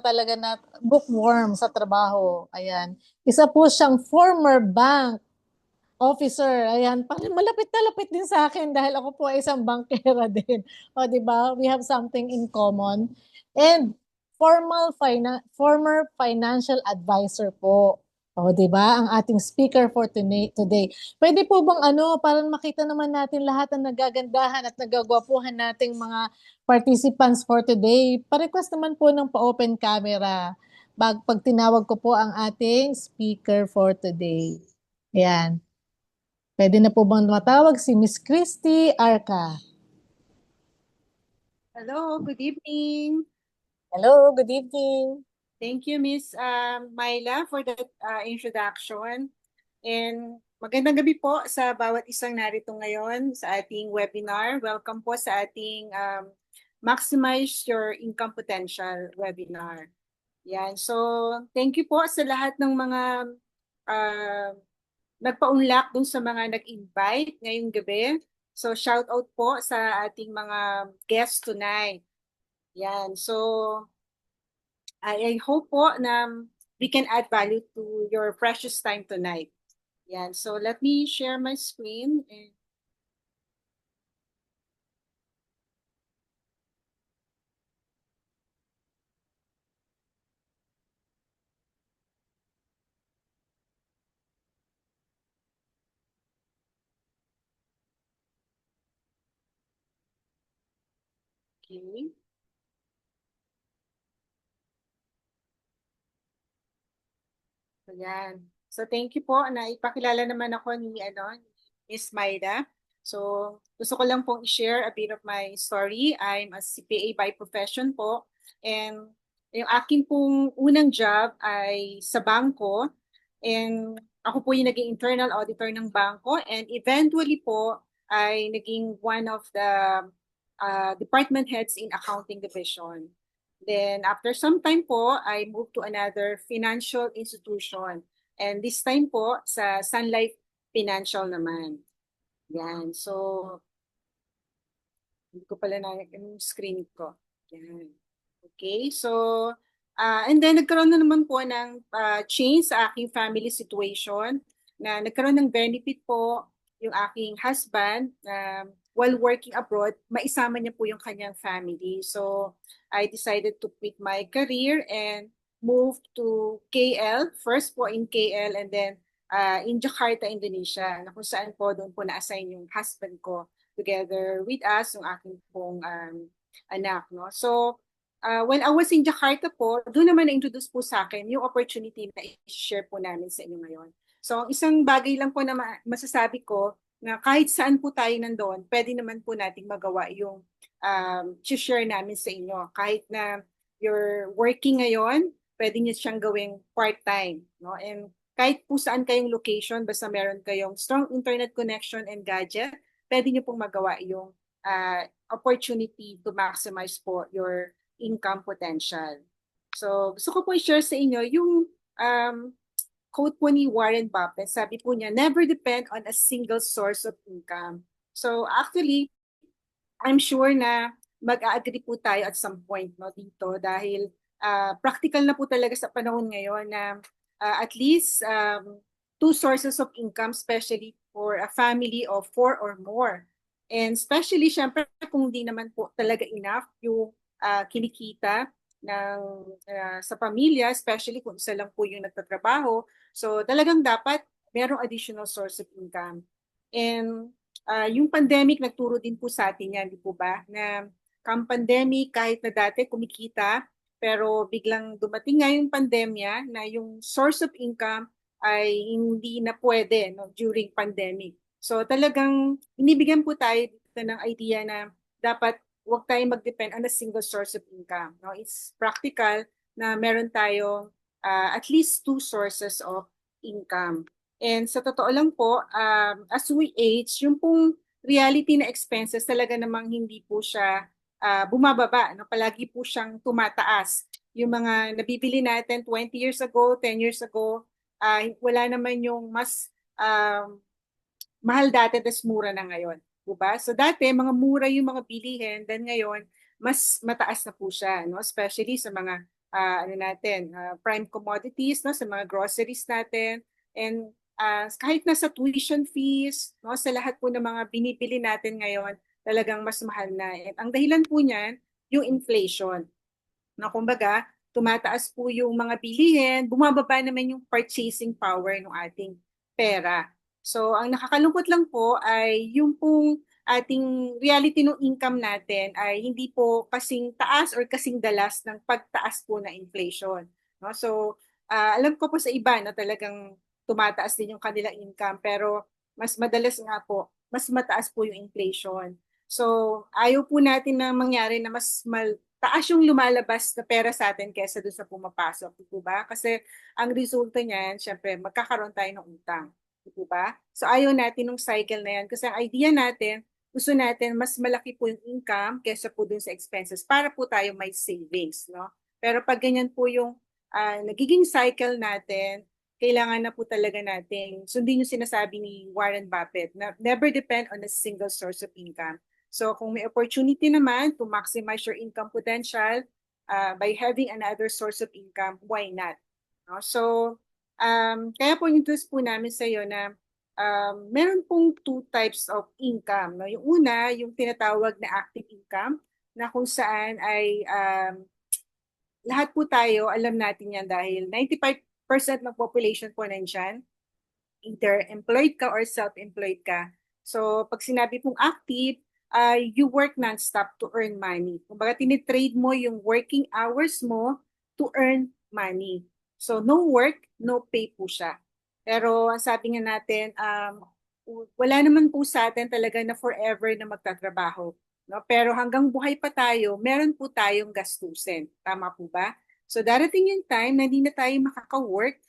talaga na bookworm sa trabaho. Ayan. Isa po siyang former bank officer. Ayan. Malapit na lapit din sa akin dahil ako po ay isang bankera din. O, di ba? We have something in common. And former financial advisor po. O, di ba? Ang ating speaker for today. Pwede po bang para makita naman natin lahat ng nagagandahan at nagagwapuhan nating mga participants for today. Pa-request naman po ng pa-open camera. Pag tinawag ko po ang ating speaker for today. Ayan. Pwede na po bang matawag si Miss Christy Arca? Hello, good evening. Hello, good evening. Thank you, Miss Myla, for that introduction. And magandang gabi po sa bawat isang narito ngayon sa ating webinar. Welcome po sa ating Maximize Your Income Potential webinar. Yan. So, thank you po sa lahat ng mga nagpaunlak dun sa mga nag-invite ngayong gabi. So, shout out po sa ating mga guests tonight. Yan. So, I hope po na we can add value to your precious time tonight. Yan. So, let me share my screen. Okay. So, yan. So, thank you po na ipakilala naman ako ni Miss Maida. So, gusto ko lang pong i-share a bit of my story. I'm a CPA by profession po. And yung aking pong unang job ay sa bangko. And ako po yung naging internal auditor ng bangko. And eventually po ay naging one of the department heads in accounting division. Then after some time po, I moved to another financial institution. And this time po sa Sun Life Financial naman. Yan. So, hindi ko pala na yung screen ko. Yan. Okay. So, and then nagkaroon na naman po ng change sa aking family situation na nagkaroon ng benefit po yung aking husband while working abroad, maisama niya po yung kanyang family. So, I decided to quit my career and move to KL, first po in KL and then in Jakarta, Indonesia, na kung saan po doon po na-assign yung husband ko together with us, yung aking pong anak. No? So, when I was in Jakarta po, doon naman na-introduce po sa akin yung opportunity na i-share po namin sa inyo ngayon. So, isang bagay lang po na masasabi ko na kahit saan po tayo nandoon, pwede naman po nating magawa yung share namin sa inyo. Kahit na you're working ngayon, pwede nyo siyang gawing part-time. No? And kahit po saan kayong location, basta meron kayong strong internet connection and gadget, pwede nyo pong magawa yung opportunity to maximize po your income potential. So, gusto ko po i-share sa inyo yung quote po ni Warren Buffett. Sabi po niya, never depend on a single source of income. So, actually, I'm sure na mag-agree po tayo at some point no, dito dahil practical na po talaga sa panahon ngayon na at least two sources of income, especially for a family of 4 or more. And especially, syempre, kung hindi naman po talaga enough yung kinikita ng, sa pamilya, especially kung isa lang po yung nagtatrabaho. So talagang dapat merong additional source of income. And yung pandemic nagturo din po sa atin yan, di po ba? Na come pandemic, kahit na dati kumikita, pero biglang dumating nga yung pandemya na yung source of income ay hindi na pwede no, during pandemic. So talagang inibigyan po tayo dito ng idea na dapat huwag tayong mag-depend on a single source of income. No? It's practical na meron tayong at least two sources of income. And sa totoo lang po, as we age, yung pong reality na expenses talaga namang hindi po siya bumababa. No? Palagi po siyang tumataas. Yung mga nabibili natin 20 years ago, 10 years ago, wala naman yung mas mahal dati, tas mura na ngayon. Diba? So dati, mga mura yung mga bilihin, then ngayon, mas mataas na po siya, no? Especially sa mga prime commodities, no, sa mga groceries natin. And kahit na sa tuition fees, no, sa lahat po ng mga binibili natin ngayon, talagang mas mahal na. And ang dahilan po niyan, yung inflation. Na kumbaga, tumataas po yung mga bilihin, bumababa naman yung purchasing power ng ating pera. So, ang nakakalungkot lang po ay yung pong ating reality ng income natin ay hindi po kasing taas or kasing dalas ng pagtaas po na inflation. No? So, alam ko po sa iba na talagang tumataas din yung kanilang income pero mas madalas nga po, mas mataas po yung inflation. So, ayaw po natin na mangyari na mas taas yung lumalabas na pera sa atin kaysa doon sa pumapasok, di ba? Kasi ang resulta niyan, syempre, magkakaroon tayo ng utang, di ba? So ayaw natin ng cycle na yan kasi ang idea natin, gusto natin mas malaki po yung income kaysa po dun sa expenses para po tayo may savings, no? Pero pag ganyan po yung nagiging cycle natin, kailangan na po talaga nating sundin yung sinasabi ni Warren Buffett na never depend on a single source of income. So kung may opportunity naman to maximize your income potential by having another source of income, why not? No? So kaya po introduce po namin sa iyo na meron pong two types of income. No? Yung una, yung tinatawag na active income na kung saan ay lahat po tayo, alam natin yan dahil 95% ng population po nandyan, either employed ka or self-employed ka. So pag sinabi pong active, you work non-stop to earn money. Kumbaga, tinitrade mo yung working hours mo to earn money. So, no work, no pay po siya. Pero, ang sabi nga natin, wala naman po sa atin talaga na forever na magtatrabaho. No? Pero hanggang buhay pa tayo, meron po tayong gastusin. Tama po ba? So, darating yung time na hindi na tayo makaka-work,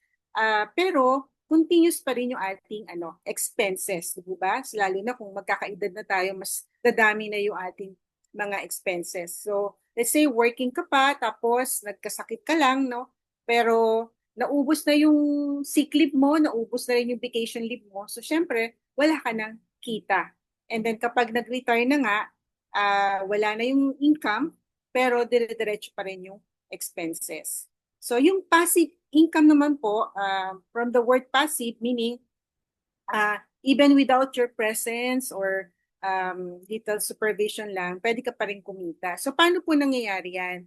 pero continuous pa rin yung ating expenses, di ba? Lalo na kung magkakaedad na tayo, mas dadami na yung ating mga expenses. So, let's say working ka pa, tapos nagkasakit ka lang, no? Pero naubos na yung sick leave mo, naubos na rin yung vacation leave mo. So, syempre, wala ka nang kita. And then kapag nag-retire na nga, wala na yung income, pero dire-diretso pa rin yung expenses. So, yung passive income naman po, from the word passive, meaning even without your presence or little supervision lang, pwede ka pa rin kumita. So, paano po nangyayari yan?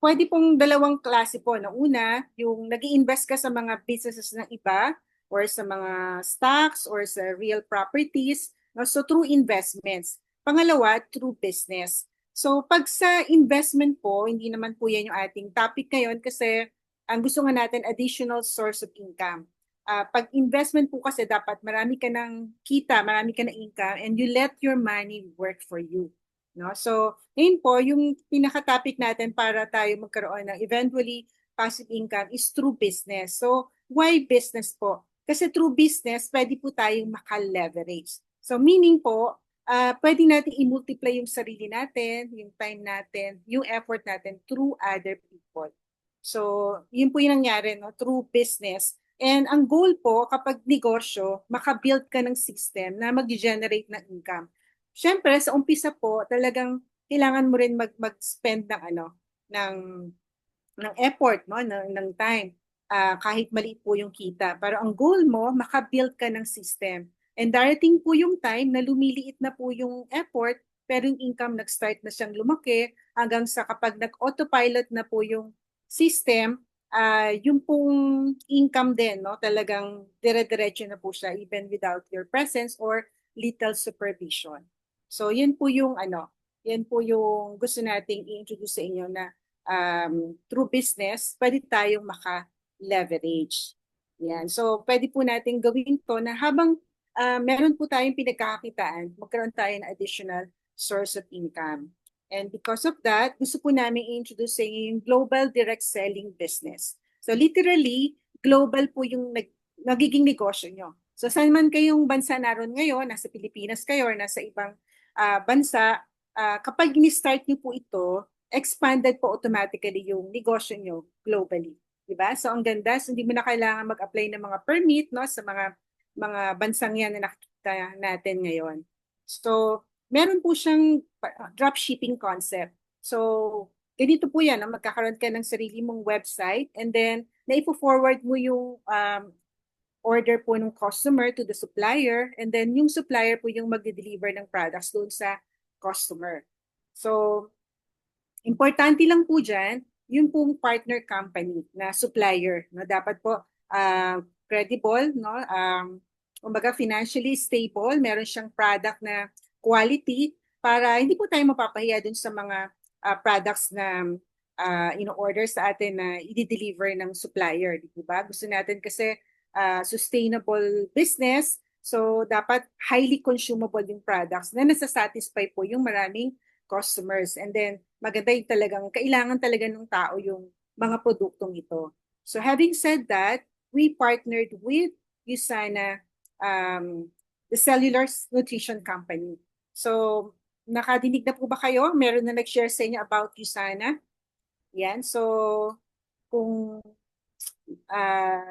Pwede pong dalawang klase po. Na una, yung nag-i-invest ka sa mga businesses ng iba or sa mga stocks or sa real properties. No? So, through investments. Pangalawa, through business. So, pag sa investment po, hindi naman po yan yung ating topic ngayon kasi ang gusto nga natin, additional source of income. Pag investment po kasi dapat marami ka ng kita, marami ka ng income, and you let your money work for you. No? So, ngayon po, yung pinaka-topic natin para tayo magkaroon ng eventually passive income is through business. So, why business po? Kasi through business, pwede po tayong maka-leverage. So, meaning po, pwede natin i-multiply yung sarili natin, yung time natin, yung effort natin through other people. So, yun po yung nangyari, no? Through business. And ang goal po, kapag negosyo, maka-build ka ng system na mag-generate ng income. Siyempre, sa umpisa po, talagang kailangan mo rin mag-spend ng ng effort, no, ng time. Kahit maliit po yung kita. Pero ang goal mo, maka-build ka ng system. And darating po yung time na lumiliit na po yung effort, pero yung income nag-start na siyang lumaki hanggang sa kapag nag-autopilot na po yung system, yung pong income din, no, talagang dire-diretso na po siya even without your presence or little supervision. So, yun po yung yan po yung gusto nating i-introduce sa inyo na through business, pwede tayong maka-leverage. Yan. So, pwede po natin gawin to na habang meron po tayong pinagkakakitaan, magkaroon tayo ng additional source of income. And because of that, gusto po namin i-introduce sa inyo yung global direct selling business. So, literally, global po yung nagiging negosyo nyo. So, saan man kayong bansa naroon ngayon, nasa Pilipinas kayo or nasa ibang bansa, kapag ni-start nyo po ito, expanded po automatically yung negosyo nyo globally. Diba? So ang ganda, so hindi mo na kailangan mag-apply ng mga permit, no, sa mga bansang yan na nakikita natin ngayon. So meron po siyang dropshipping concept. So ganito po yan, no? Magkakaroon ka ng sarili mong website and then naipo-forward mo yung order po ng customer to the supplier and then yung supplier po yung magde-deliver ng products doon sa customer. So, importante lang po dyan, yung pong partner company na supplier na dapat po credible, no? Kumbaga financially stable, meron siyang product na quality para hindi po tayo mapapahiya dun sa mga products na in-order sa atin na i-deliver ng supplier, di ba? Gusto natin kasi sustainable business, so dapat highly consumable yung products na nasa-satisfy po yung maraming customers. And then maganda yung talagang, kailangan talaga ng tao yung mga produktong ito. So having said that, we partnered with USANA, the Cellular Nutrition Company. So nakadinig na po ba kayo? Meron na nag-share sa inyo about USANA? Yan. So kung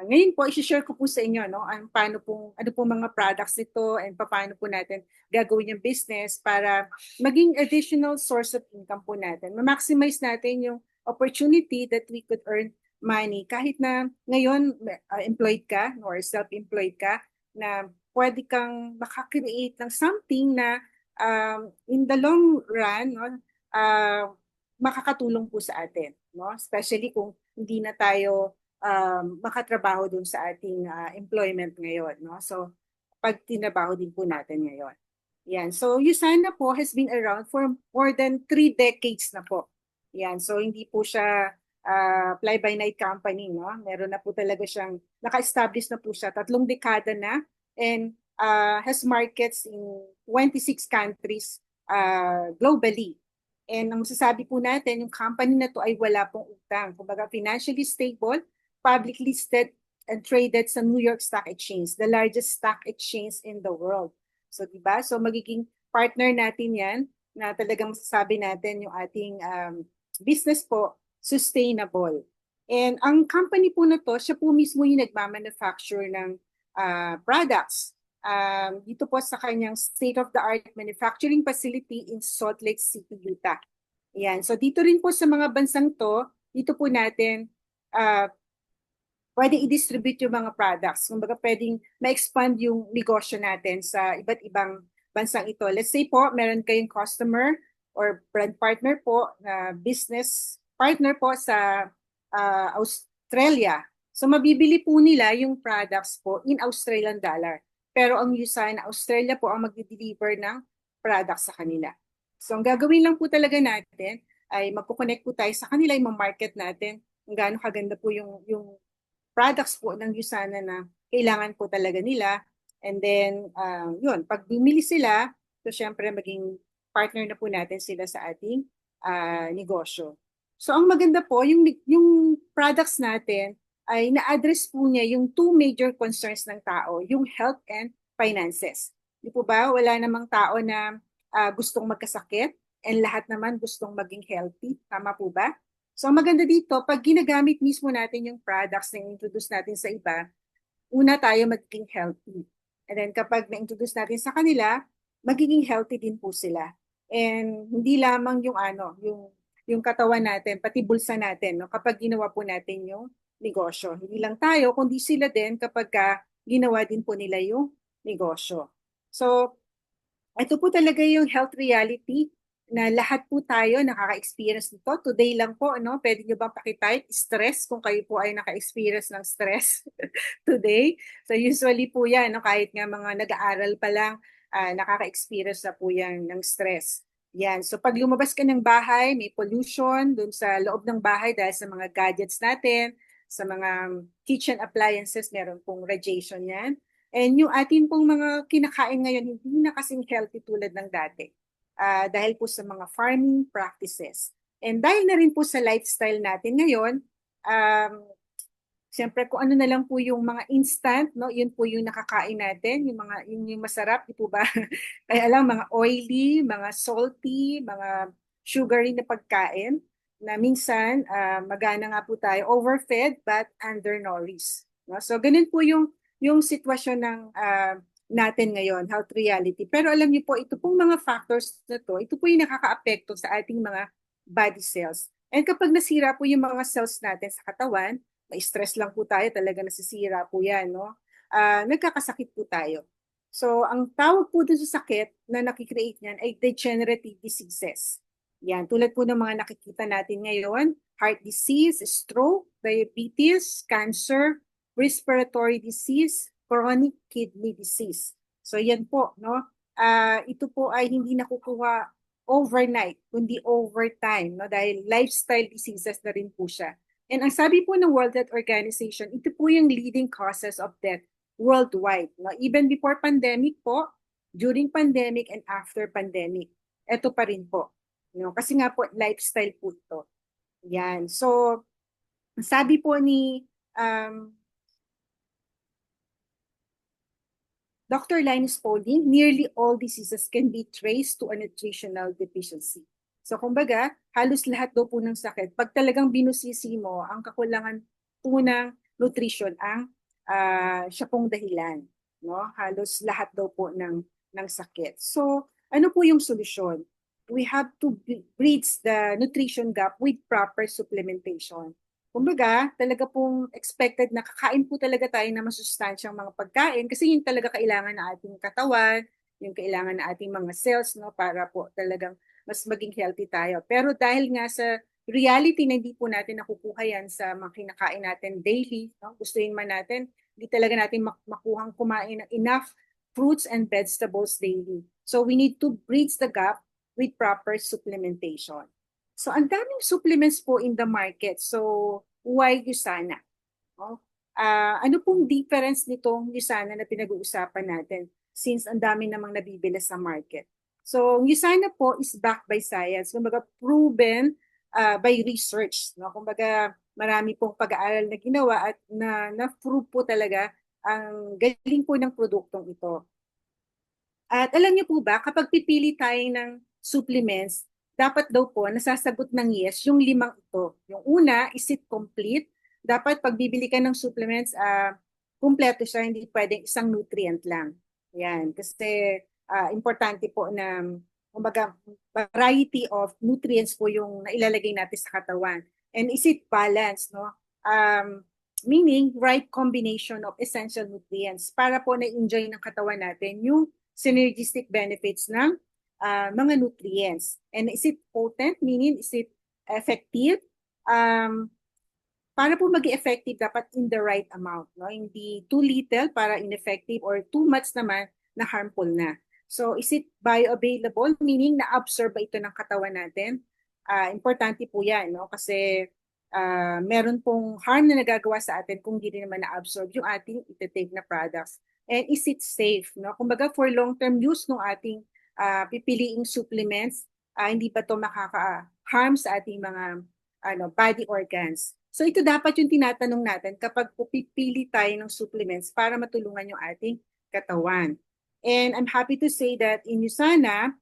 ngayon po, i-share ko po sa inyo no, ano pong mga products nito and paano po natin gagawin yung business para maging additional source of income po natin. Ma-maximize natin yung opportunity that we could earn money kahit na ngayon employed ka or self-employed ka na pwede kang makakreate ng something na in the long run no, makakatulong po sa atin. No? Especially kung hindi na tayo makatrabaho dun sa ating employment ngayon. No? So, pag tinabaho din po natin ngayon. Yan. So, USANA po has been around for more than 3 decades na po. Yan. So, hindi po siya fly-by-night company. No? Meron na po talaga siyang, naka-establish na po siya, 3 dekada na, and has markets in 26 countries globally. And ang masasabi po natin, yung company na to ay wala pong utang. Kumbaga, financially stable, publicly listed and traded sa New York Stock Exchange, the largest stock exchange in the world. So, diba? So, magiging partner natin yan na talagang masasabi natin yung ating business po, sustainable. And ang company po na to, siya po mismo yung nagmamanufacture ng products. Dito po sa kanyang state-of-the-art manufacturing facility in Salt Lake City, Utah. Yan. So, dito rin po sa mga bansang to, dito po natin pwedeng i-distribute yung mga products. Kumbaga pwedeng ma-expand yung negosyo natin sa iba't ibang bansang ito. Let's say po, meron kayong customer or brand partner po, business partner po sa Australia. So mabibili po nila yung products po in Australian dollar. Pero ang USANA Australia po ang magdi-deliver ng products sa kanila. So ang gagawin lang po talaga natin ay magko-connect po tayo sa kanila, yung market natin, kung gaano kaganda po yung products po ng USANA na kailangan po talaga nila. And then, yun, pag bumili sila, so syempre maging partner na po natin sila sa ating negosyo. So ang maganda po, yung products natin ay na-address po niya yung 2 major concerns ng tao, yung health and finances. Di po ba? Wala namang tao na gustong magkasakit and lahat naman gustong maging healthy. Tama po ba? So ang maganda dito, pag ginagamit mismo natin yung products na introduce natin sa iba, una tayo magiging healthy. And then kapag na-introduce natin sa kanila, magiging healthy din po sila. And hindi lamang yung katawan natin, pati bulsa natin, no? Kapag ginawa po natin yung negosyo. Hindi lang tayo, kundi sila din kapag ginawa din po nila yung negosyo. So, ito po talaga yung health reality na lahat po tayo nakaka-experience nito. Today lang po, no? Pwede nyo bang pakitype stress kung kayo po ay naka-experience ng stress today? So usually po yan, no? Kahit nga mga nag-aaral pa lang, nakaka-experience na po yan ng stress. Yan. So pag lumabas ka ng bahay, may pollution dun sa loob ng bahay dahil sa mga gadgets natin, sa mga kitchen appliances, meron pong radiation yan. And yung atin pong mga kinakain ngayon, hindi na kasing healthy tulad ng dati. Dahil po sa mga farming practices. And dahil na rin po sa lifestyle natin ngayon, siyempre kung ano na lang po yung mga instant, no, yun po yung nakakain natin, yung masarap, di po ba? Kaya alam, mga oily, mga salty, mga sugary na pagkain, na minsan magana nga po tayo overfed but undernourished. No? So ganun po yung sitwasyon ng natin ngayon, health reality. Pero alam niyo po, ito pong mga factors na to, ito po yung nakakaapekto sa ating mga body cells. And kapag nasira po yung mga cells natin sa katawan, may stress lang po tayo, talaga nasisira po yan, no? Nagkakasakit po tayo. So, ang tawag po dun sa sakit na nakikreate niyan ay degenerative diseases. Yan, tulad po ng mga nakikita natin ngayon, heart disease, stroke, diabetes, cancer, respiratory disease, chronic kidney disease. So, yan po, no? Ito po ay hindi nakukuha overnight, kundi overtime, no? Dahil lifestyle diseases na rin po siya. And ang sabi po ng World Health Organization, ito po yung leading causes of death worldwide. No? Even before pandemic po, during pandemic, and after pandemic. Ito pa rin po. No? Kasi nga po, lifestyle po ito. Yan. So, sabi po ni Dr. Linus Pauling, nearly all diseases can be traced to a nutritional deficiency. So kumbaga, halos lahat daw po ng sakit, pag talagang binusisi mo, ang kakulangan po ng nutrition ang siya pong dahilan. No? Halos lahat daw po ng sakit. So ano po yung solusyon? We have to bridge the nutrition gap with proper supplementation. Kumbaga, talaga pong expected na kakain po talaga tayo ng masustansyang mga pagkain kasi yun talaga kailangan ng ating katawan, yung kailangan ng ating mga cells, no, para po talagang mas maging healthy tayo. Pero dahil nga sa reality na hindi po natin nakukuha yan sa mga kinakain natin daily, no, gustuin man natin, hindi talaga natin makuhang kumain ng enough fruits and vegetables daily. So we need to bridge the gap with proper supplementation. So, ang daming supplements po in the market. So, why USANA? No? Ano pong difference nitong USANA na pinag-uusapan natin since ang dami namang nabibili sa market? So, USANA po is backed by science. Kumbaga, proven by research. No? Kumbaga, marami pong pag-aaral na ginawa at na-prove po talaga ang galing po ng produktong ito. At alam niyo po ba, kapag pipili tayo ng supplements, dapat daw po nasasagot ng yes yung 5 ito. Yung una, is it complete? Dapat pag bibili ka ng supplements, kumpleto siya, hindi pwedeng isang nutrient lang. Yan, kasi importante po na kumbaga variety of nutrients po yung nailalagay natin sa katawan. And is it balanced, no? Meaning right combination of essential nutrients para po na-enjoy ng katawan natin yung synergistic benefits ng mga nutrients. And is it potent? Meaning, is it effective? Para po maging effective, dapat in the right amount. No? Hindi too little para ineffective or too much naman na harmful na. So, is it bioavailable? Meaning, na-absorb ba ito ng katawan natin? Importante po yan, no? Kasi meron pong harm na nagagawa sa atin kung hindi naman na-absorb yung ating iti-take na products. And is it safe? No? Kumbaga, for long-term use ng ating pipiliing supplements, hindi pa ito makaka-harm sa ating mga body organs. So ito dapat yung tinatanong natin kapag pipili tayo ng supplements para matulungan yung ating katawan. And I'm happy to say that in USANA,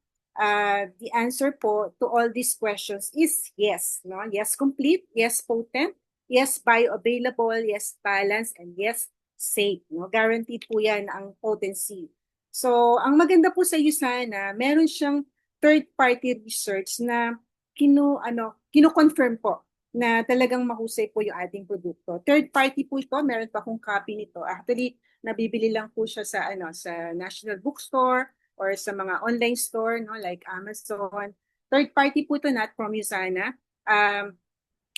the answer po to all these questions is yes. No? Yes, complete. Yes, potent. Yes, bioavailable. Yes, balanced. And yes, safe. No? Guaranteed po yan ang potency. So, ang maganda po sa USANA, meron siyang third-party research na kino-confirm po na talagang mahusay po yung ating produkto. Third party po ito, meron pa akong copy nito. Actually, nabibili lang po siya sa sa National Bookstore or sa mga online store, no, like Amazon. Third party po ito, not from USANA.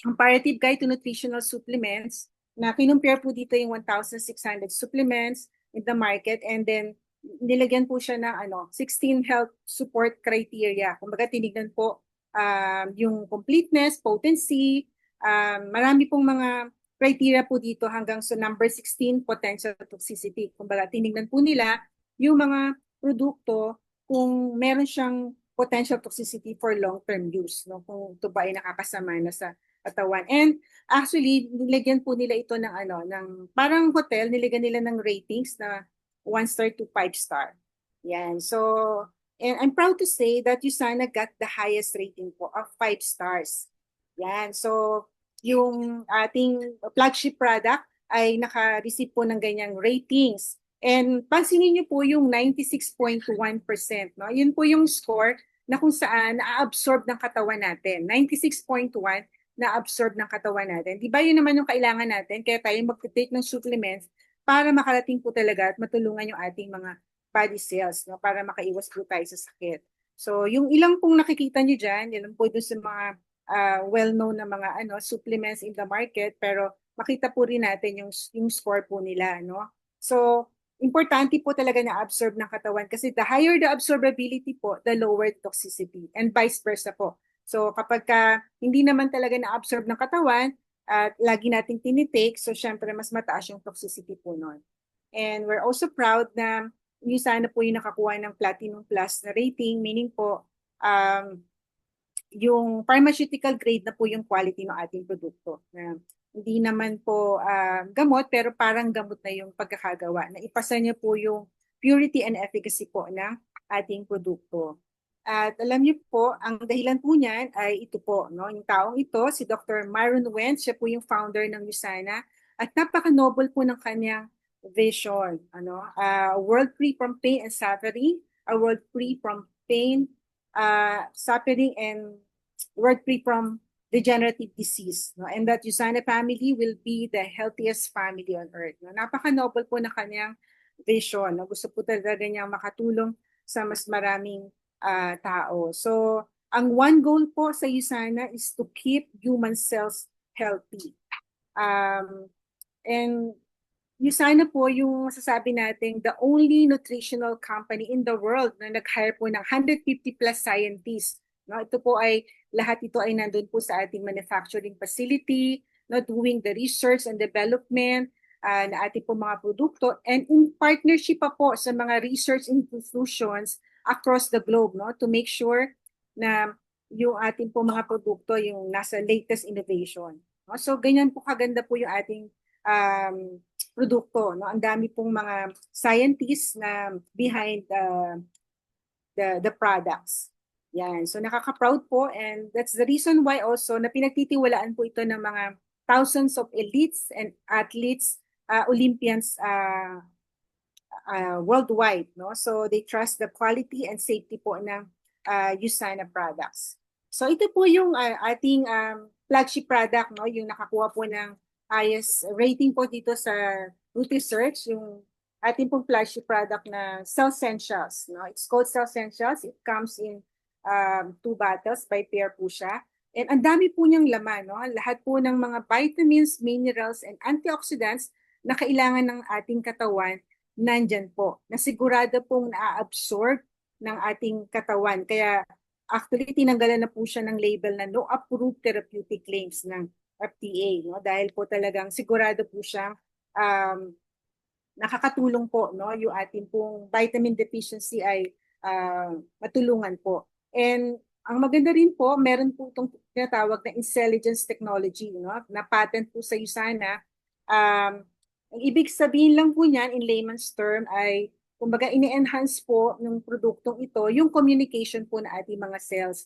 Comparative Guide to Nutritional Supplements, na kinumpare po dito yung 1,600 supplements in the market, and then nilagyan po siya ng 16 health support criteria. Kumbaga tinignan po yung completeness, potency, marami pong mga criteria po dito hanggang sa number 16, potential toxicity. Kumbaga, tinignan po nila yung mga produkto kung meron siyang potential toxicity for long-term use, no? Kung ito ba ay nakakasama na sa katawan. And actually, nilagyan po nila ito ng ng parang hotel, nilagyan nila ng ratings na 1 star to 5 star. Yan. So, and I'm proud to say that USANA got the highest rating po of 5 stars. Yan. So, yung ating flagship product ay naka-receive po ng ganyang ratings. And pansinin niyo po yung 96.1%. No? Yun po yung score na kung saan na-absorb ng katawan natin. 96.1 na-absorb ng katawan natin. Di ba yun naman yung kailangan natin? Kaya tayo mag-take ng supplements para makarating po talaga at matulungan yung ating mga body cells, no? Para makaiwas po tayo sa sakit. So, yung ilang pong nakikita nyo dyan, yun po doon sa mga well-known na mga supplements in the market, pero makita po rin natin yung score po nila, no? So, importante po talaga na absorb ng katawan kasi the higher the absorbability po, the lower the toxicity and vice versa po. So, kapag hindi naman talaga na-absorb ng katawan at lagi nating tinitake, so syempre mas mataas yung toxicity po nun. And we're also proud na yung sana po yung nakakuha ng Platinum Plus na rating, meaning po um, yung pharmaceutical grade na po yung quality ng ating produkto. Hindi naman po gamot, pero parang gamot na yung pagkakagawa. Na ipasa niya po yung purity and efficacy po ng ating produkto. At alam niyo po, ang dahilan po niyan ay ito po, no? Yung taong ito, si Dr. Myron Wentz, siya po yung founder ng USANA at napaka-noble po ng kanyang vision. A world free from pain and suffering, a world free from pain, suffering, and world free from degenerative disease. No? And that USANA family will be the healthiest family on earth. No? Napaka-noble po na kanyang vision. No? Gusto po talaga niyang makatulong sa mas maraming tao. So, ang one goal po sa USANA is to keep human cells healthy. And USANA po yung masasabi natin the only nutritional company in the world na nag-hire po ng 150 plus scientists. No, ito po ay lahat ito ay nandun po sa ating manufacturing facility, no, doing the research and development na ating po mga produkto and in partnership pa po sa mga research institutions across the globe, no, to make sure na yung ating po mga produkto yung nasa latest innovation. No? So ganyan po kaganda po yung ating produkto, no? Ang dami pong mga scientists na behind the products. Yan. So nakaka-proud po and that's the reason why also na pinagtitiwalaan po ito ng mga thousands of elites and athletes, Olympians worldwide, no? So they trust the quality and safety po ng USANA products. So ito po yung ating flagship product, no? Yung nakakuha po ng highest rating po dito sa Root Research, yung ating pong flagship product na Cellsentials, no? It's called Cellsentials. It comes in 2 bottles by pair po siya. And ang dami po niyang laman, no? Lahat po ng mga vitamins, minerals, and antioxidants na kailangan ng ating katawan nandyan po. Nasigurado pong na-absorb ng ating katawan. Kaya actually tinanggalan na po siya ng label na no approved therapeutic claims ng FDA, no? Dahil po talagang sigurado po siyang nakakatulong po, no, yung ating pong vitamin deficiency ay matulungan po. And ang maganda rin po, meron po itong tinatawag na intelligence technology, no, na patent po sa USANA. Ang ibig sabihin lang po niyan in layman's term ay kumbaga ini-enhance po ng produktong ito yung communication po na ating mga cells.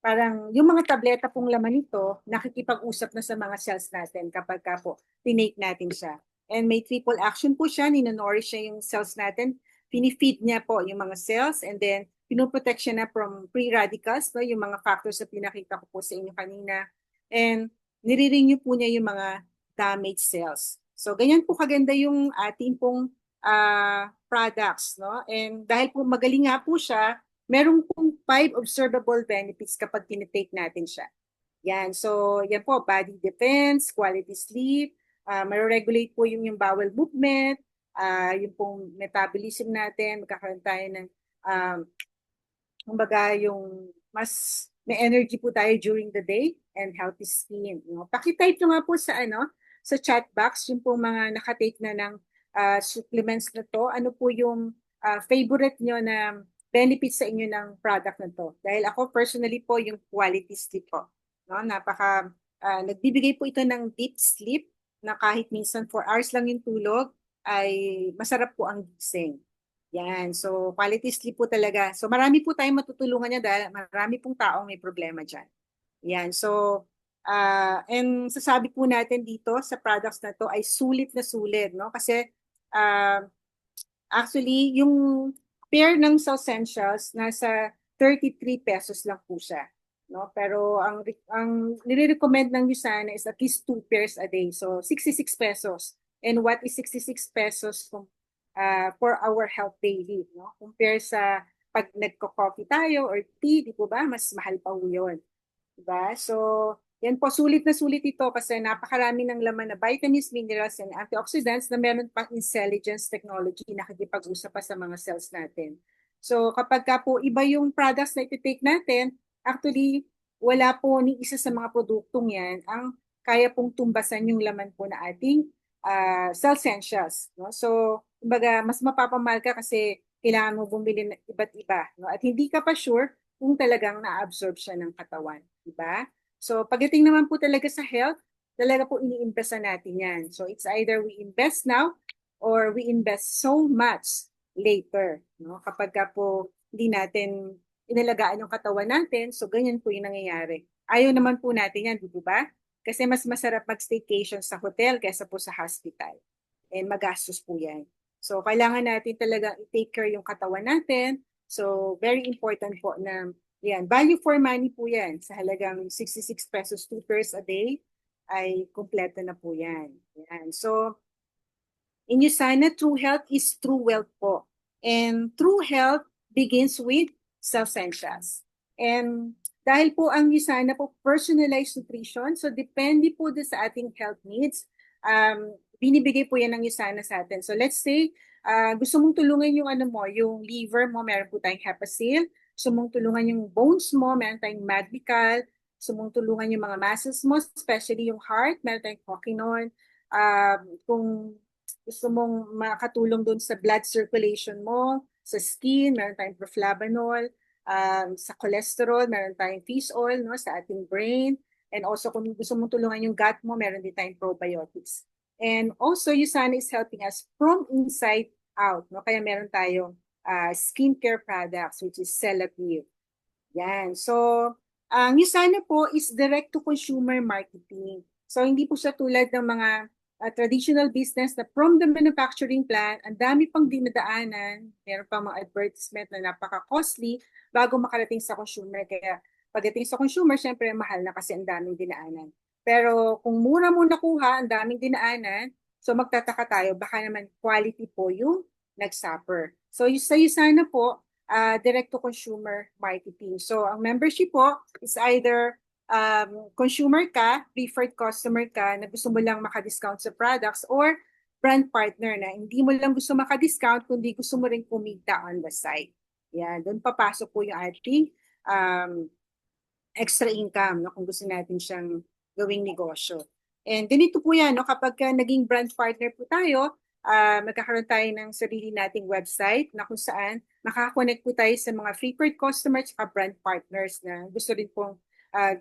Parang yung mga tableta pong laman nito nakikipag-usap na sa mga cells natin kapag po tinake natin siya. And may triple action po siya, ninonorish siya yung cells natin, pinifeed niya po yung mga cells, and then pinoprotect siya na from free radicals, no, yung mga factors na pinakita ko po sa inyo kanina. And nire-renew po niya yung mga damaged cells. So ganyan po kaganda yung ating pong products, no? And dahil po magaling nga po siya, meron pong 5 observable benefits kapag tinitake natin siya. Yan, so yan po, body defense, quality sleep, ma-regulate po yung bowel movement, yung pong metabolism natin, magkakaroon tayo ng, kumbaga yung mas may energy po tayo during the day and healthy skin. No? Pakitype nyo nga po sa chat box, yung pong mga nakatake na ng supplements na to, ano po yung favorite nyo na benefits sa inyo ng product na to. Dahil ako personally po yung quality sleep po. No? Nagbibigay po ito ng deep sleep na kahit minsan 4 hours lang yung tulog, ay masarap po ang gising. Yan. So, quality sleep po talaga. So, marami po tayong matutulungan niya dahil marami pong taong may problema dyan. Yan. So, and sasabi po natin dito sa products na to ay sulit na sulit, no? Kasi, actually, yung pair ng Essentials nasa 33 pesos lang po siya. no? Pero ang nire-recommend ng USANA is at least 2 pairs a day. So 66 pesos. And what is 66 pesos for our health daily, no? Compare sa pag nagko-coffee tayo or tea, di po ba? Mas mahal pa po 'yun. Diba? So, yan po, sulit na sulit ito kasi napakarami ng laman na vitamins, minerals, and antioxidants na meron pang intelligence technology na nakikipag-usap pa sa mga cells natin. So, kapag ka po iba yung products na iti-take natin, actually, wala po ni isa sa mga produktong yan ang kaya pong tumbasan yung laman po na ating cell essentials. No? So, kumbaga, mas mapapamahal ka kasi kailangan mo bumili ng iba't iba. No? At hindi ka pa sure kung talagang na-absorb siya ng katawan. Diba? So pagdating naman po talaga sa health, talaga po ini-invest natin yan. So it's either we invest now or we invest so much later. No? Kapag ka po hindi natin inalagaan yung katawan natin, so ganyan po yung nangyayari. Ayaw naman po natin yan, di ba? Kasi mas masarap mag-staycation sa hotel kaysa po sa hospital. And magastos po yan. So kailangan natin talaga i-take care yung katawan natin. So very important po na yan, value for money po yan. Sa halagang 66 pesos, 2 pairs a day, ay kumpleto na po yan. Yan. So, inyo sana, true health is true wealth po. And true health begins with self-essentials. And dahil po ang sana po personalized nutrition, so depende po sa ating health needs, binibigay po yan ng sana sa atin. So let's say, gusto mong tulungan yung yung liver mo, meron po tayong Hepasil. Gusto mong tulungan yung bones mo, meron tayong Magbical. Gusto mong tulungan yung mga muscles mo, especially yung heart, meron tayong Coquinone. Kung gusto mong makatulong doon sa blood circulation mo, sa skin, meron tayong proflavanol, sa cholesterol, meron tayong fish oil, no, sa ating brain. And also kung gusto mong tulungan yung gut mo, meron din tayong probiotics. And also, USANA is helping us from inside out. No? Kaya meron tayong skincare products, which is Celavive. Yan. So, ang USANA po is direct-to-consumer marketing. So, hindi po siya tulad ng mga traditional business na from the manufacturing plant, ang dami pang dinadaanan, meron pa mga advertisement na napaka-costly bago makarating sa consumer. Kaya pagdating sa consumer, syempre mahal na kasi ang daming dinaanan. Pero kung mura mo nakuha, ang daming dinaanan, so magtataka tayo, baka naman quality po yung nag-suffer. So sa USANA po, direct-to-consumer marketing. So ang membership po is either consumer ka, preferred customer ka na gusto mo lang maka-discount sa products or brand partner na hindi mo lang gusto maka-discount kundi gusto mo rin kumita on the side. Yan, doon papasok po yung ating extra income no, kung gusto natin siyang gawing negosyo. And ganito po yan, no, kapag naging brand partner po tayo, magkakaroon tayo ng sarili nating website na kung saan makaka-connect po tayo sa mga preferred customers at brand partners na gusto rin pong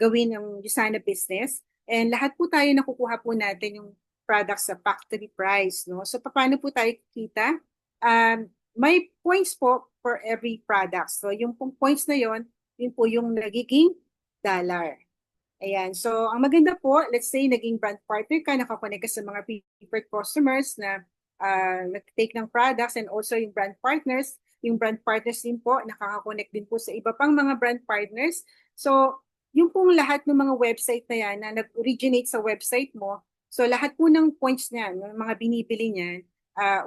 gawin yung USANA business. And lahat po tayo nakukuha po natin yung products sa factory price. No? So paano po tayo kikita? May points po for every product. So yung points na yon, yun po yung nagiging dollar. Ayan. So, ang maganda po, let's say, naging brand partner ka, nakakonect ka sa mga preferred customers na nag-take ng products and also yung brand partners. Yung brand partners din po, nakaka-connect din po sa iba pang mga brand partners. So, yung pong lahat ng mga website na yan na nag-originate sa website mo, so lahat po ng points niyan, ng mga binibili niyan,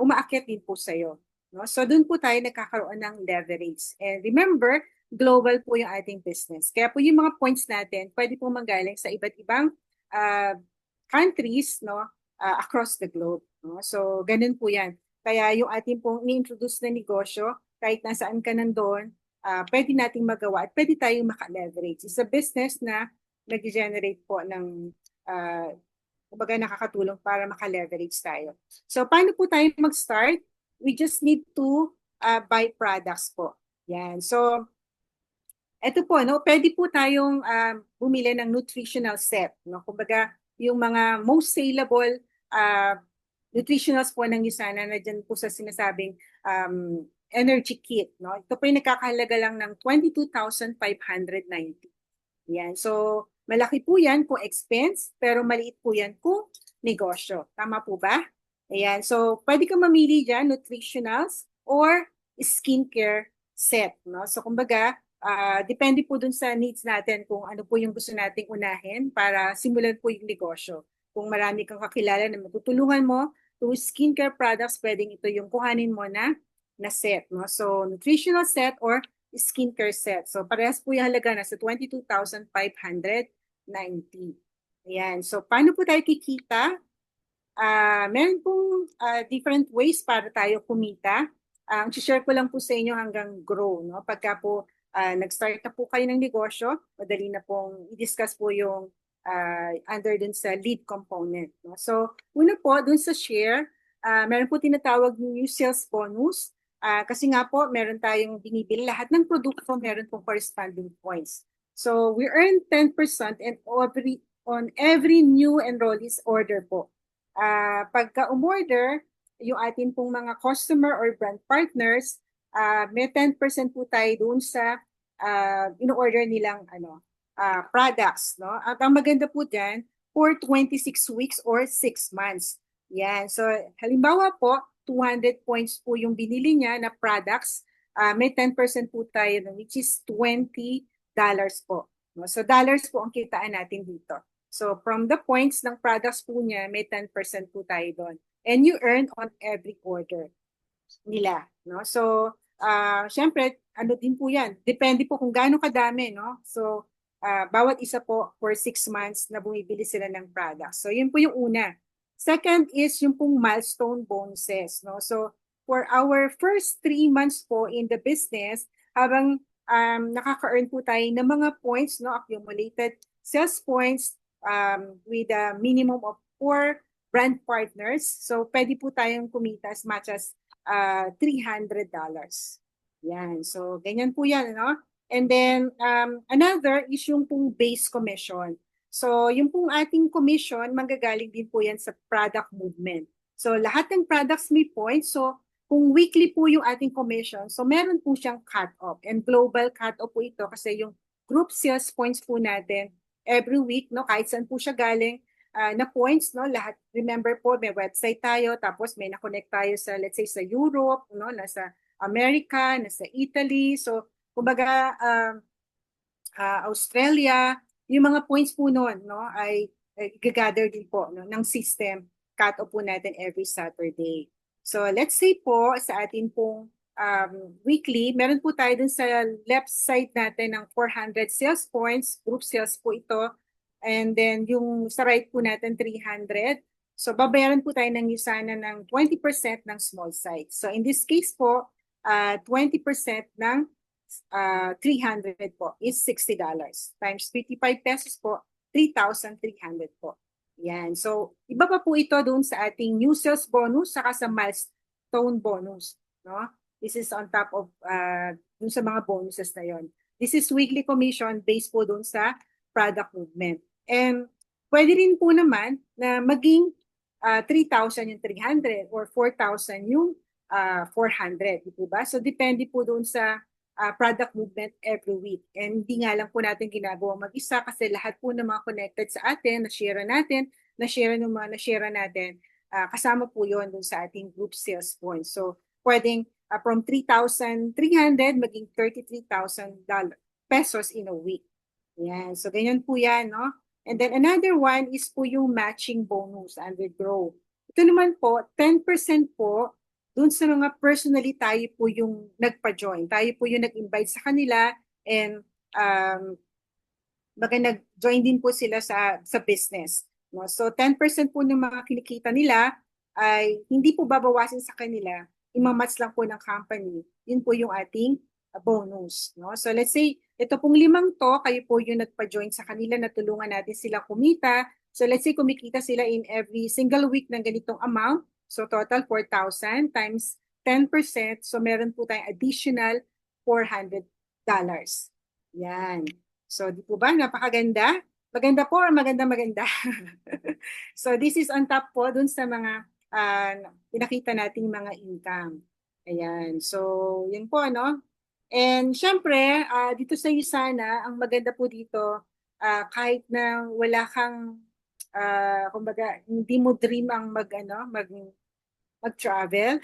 umaakyat din po sa'yo. No? So, doon po tayo nagkakaroon ng leverage. And remember, global po yung ating business. Kaya po yung mga points natin, pwede po manggaling sa iba't ibang countries no, across the globe. No? So, ganun po yan. Kaya yung ating pong ni-introduce na negosyo, kahit nasaan ka nandoon, pwede nating magawa at pwede tayong maka-leverage. It's a business na nag-generate po ng kumbaga nakakatulong para maka-leverage tayo. So, paano po tayo mag-start? We just need to buy products po. Yan. So, ito po, no, pwede po tayong bumili ng nutritional set. No? Kumbaga, yung mga most saleable nutritionals po ng USANA na dyan po sa sinasabing energy kit. No? Ito po yung nakakahalaga lang ng 22,590. Yan. So, malaki po yan kung expense, pero maliit po yan kung negosyo. Tama po ba? Ayan. So, pwede kang mamili dyan, nutritionals or skincare set. No? So, kumbaga, Depende po dun sa needs natin kung ano po yung gusto nating unahin para simulan po yung negosyo. Kung marami kang kakilala na matutulungan mo to skincare products, pwedeng ito yung kuhanin mo na set. No? So, nutritional set or skincare set. So, parehas po yung halaga nasa 22,590. Ayan. So, paano po tayo kikita? Meron pong different ways para tayo kumita. Ang share ko lang po sa inyo hanggang grow. No? Pagka po nag-start na po kayo ng negosyo, madali na pong i-discuss po yung under dun sa lead component. No? So, una po, dun sa share, meron po tinatawag new sales bonus. Kasi nga po, meron tayong binibili. Lahat ng produkto, meron pong corresponding points. So, we earn 10% and on every new enrollees order po. Pagka umorder, yung atin pong mga customer or brand partners, may 10% po tayo doon sa in-order nilang products. No? At ang maganda po dyan, for 26 weeks or 6 months. Yan. So, halimbawa po, 200 points po yung binili niya na products, may 10% po tayo, which is $20 po. No? So, dollars po ang kitaan natin dito. So from the points ng products po niya, may 10% po tayo doon. And you earn on every order nila. No? So, syempre, ano din po yan. Depende po kung gaano kadami. No? So, bawat isa po for 6 months na bumibili sila ng products. So, yun po yung una. Second is yung pong milestone bonuses. No? So, for our first 3 months po in the business, habang nakaka-earn po tayo ng mga points, no? Accumulated sales points, with a minimum of 4 brand partners. So, pwede po tayong kumita as much as $300. Yan. So, ganyan po yan, no? And then, another is yung pong base commission. So, yung pong ating commission, manggagaling din po yan sa product movement. So, lahat ng products may points. So, kung weekly po yung ating commission, so meron po siyang cut-off. And global cut-off po ito kasi yung group sales points po natin, every week, no, kahit saan po siya galing, na points, no, lahat, remember po, may website tayo, tapos may na-connect tayo sa, let's say, sa Europe, no, nasa America, nasa Italy, so, kumbaga, Australia, yung mga points po noon, no, ay gagather din po, no, ng system, cut-off po natin every Saturday. So, let's say po, sa atin pong weekly, meron po tayo dun sa left side natin ng 400 sales points, group sales po ito. And then yung sa right po natin 300. So babayaran po tayo ng isana ng 20% ng small size. So in this case po, 20% ng 300 po is $60. Times 55 pesos po, 3,300 po. Yan. So iba pa po ito doon sa ating new sales bonus saka sa milestone bonus. No? This is on top of dun sa mga bonuses na yon. This is weekly commission based po dun sa product movement. And pwede rin po naman na maging 3,000 yung 300 or 4,000 yung 400. Diba? So depende po dun sa product movement every week. And hindi nga lang po natin ginagawa mag-isa kasi lahat po ng mga connected sa atin, na-share natin, na-share ng mga na-share natin, kasama po yon dun sa ating group sales points. So pwedeng from 3,300 maging $33,000 pesos in a week. Yan. So, ganyan po yan, no? And then another one is po yung matching bonus under Grow. Ito naman po, 10% po, dun sa mga personally tayo po yung nagpa-join. Tayo po yung nag-invite sa kanila and baga nag-join din po sila sa business. No? So, 10% po ng mga kinikita nila ay hindi po babawasin sa kanila, imamatch lang po ng company. Yun po yung ating bonus. No? So let's say, ito pong 5 to, kayo po yung nagpa-join sa kanila, natulungan natin sila kumita. So let's say, kumikita sila in every single week ng ganitong amount. So total 4,000 times 10%. So meron po tayong additional $400. Yan. So di po ba? Napakaganda. Maganda po or maganda? So this is on top po dun sa mga pinakita nating mga income. Ayan. So, yun po, no? And syempre, dito sa Usana, ang maganda po dito, kahit na wala kang, kumbaga, hindi mo dream ang mag-travel,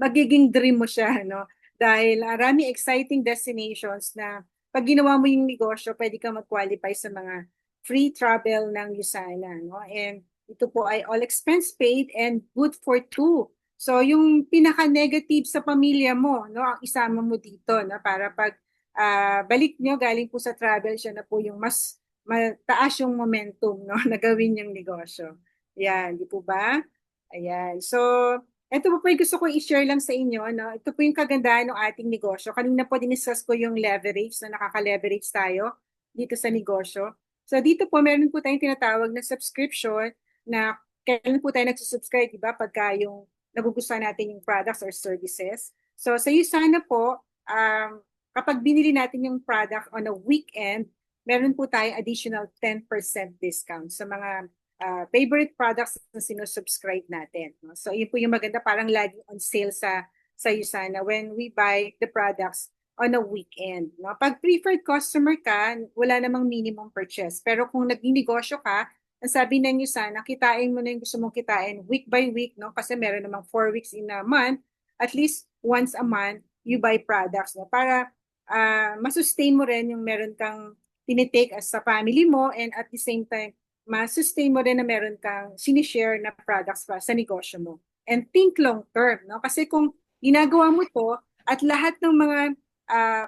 magiging dream mo siya, no? dahil marami exciting destinations na pag ginawa mo yung negosyo, pwede ka mag-qualify sa mga free travel ng Lusana, no? And ito po ay all expense paid and good for two. So yung pinaka-negative sa pamilya mo, no, ang isama mo dito, no, para pag balik nyo galing po sa travel, siya na po yung mas mataas yung momentum, no, na gawin yung negosyo. Yan, di po ba? Ayan. So, ito po yung gusto ko i-share lang sa inyo, no? Ito po yung kagandahan ng ating negosyo. Kanina po diniscuss ko yung leverage, na nakaka-leverage tayo dito sa negosyo. So, dito po meron po tayong tinatawag na subscription na kailan po tayo nagsusubscribe, di ba? Pagka yung nagugustuhan natin yung products or services. So, sa iyo sana po, kapag binili natin yung product on a weekend, meron po tayong additional 10% discount sa mga favorite products na sinusubscribe natin. No? So yun po yung maganda, parang lagi on sale sa Usana when we buy the products on a weekend. No? Pag preferred customer ka, wala namang minimum purchase. Pero kung naging-negosyo ka, ang sabi ng Usana, kitain mo na yung gusto mong kitain week by week, no? Kasi meron namang 4 weeks in a month, at least once a month, you buy products. No? Para masustain mo rin yung meron kang tinitake as sa family mo, and at the same time, ma-sustain mo rin na meron kang sinishare na products pa sa negosyo mo. And think long term, no? Kasi kung ginagawa mo to at lahat ng mga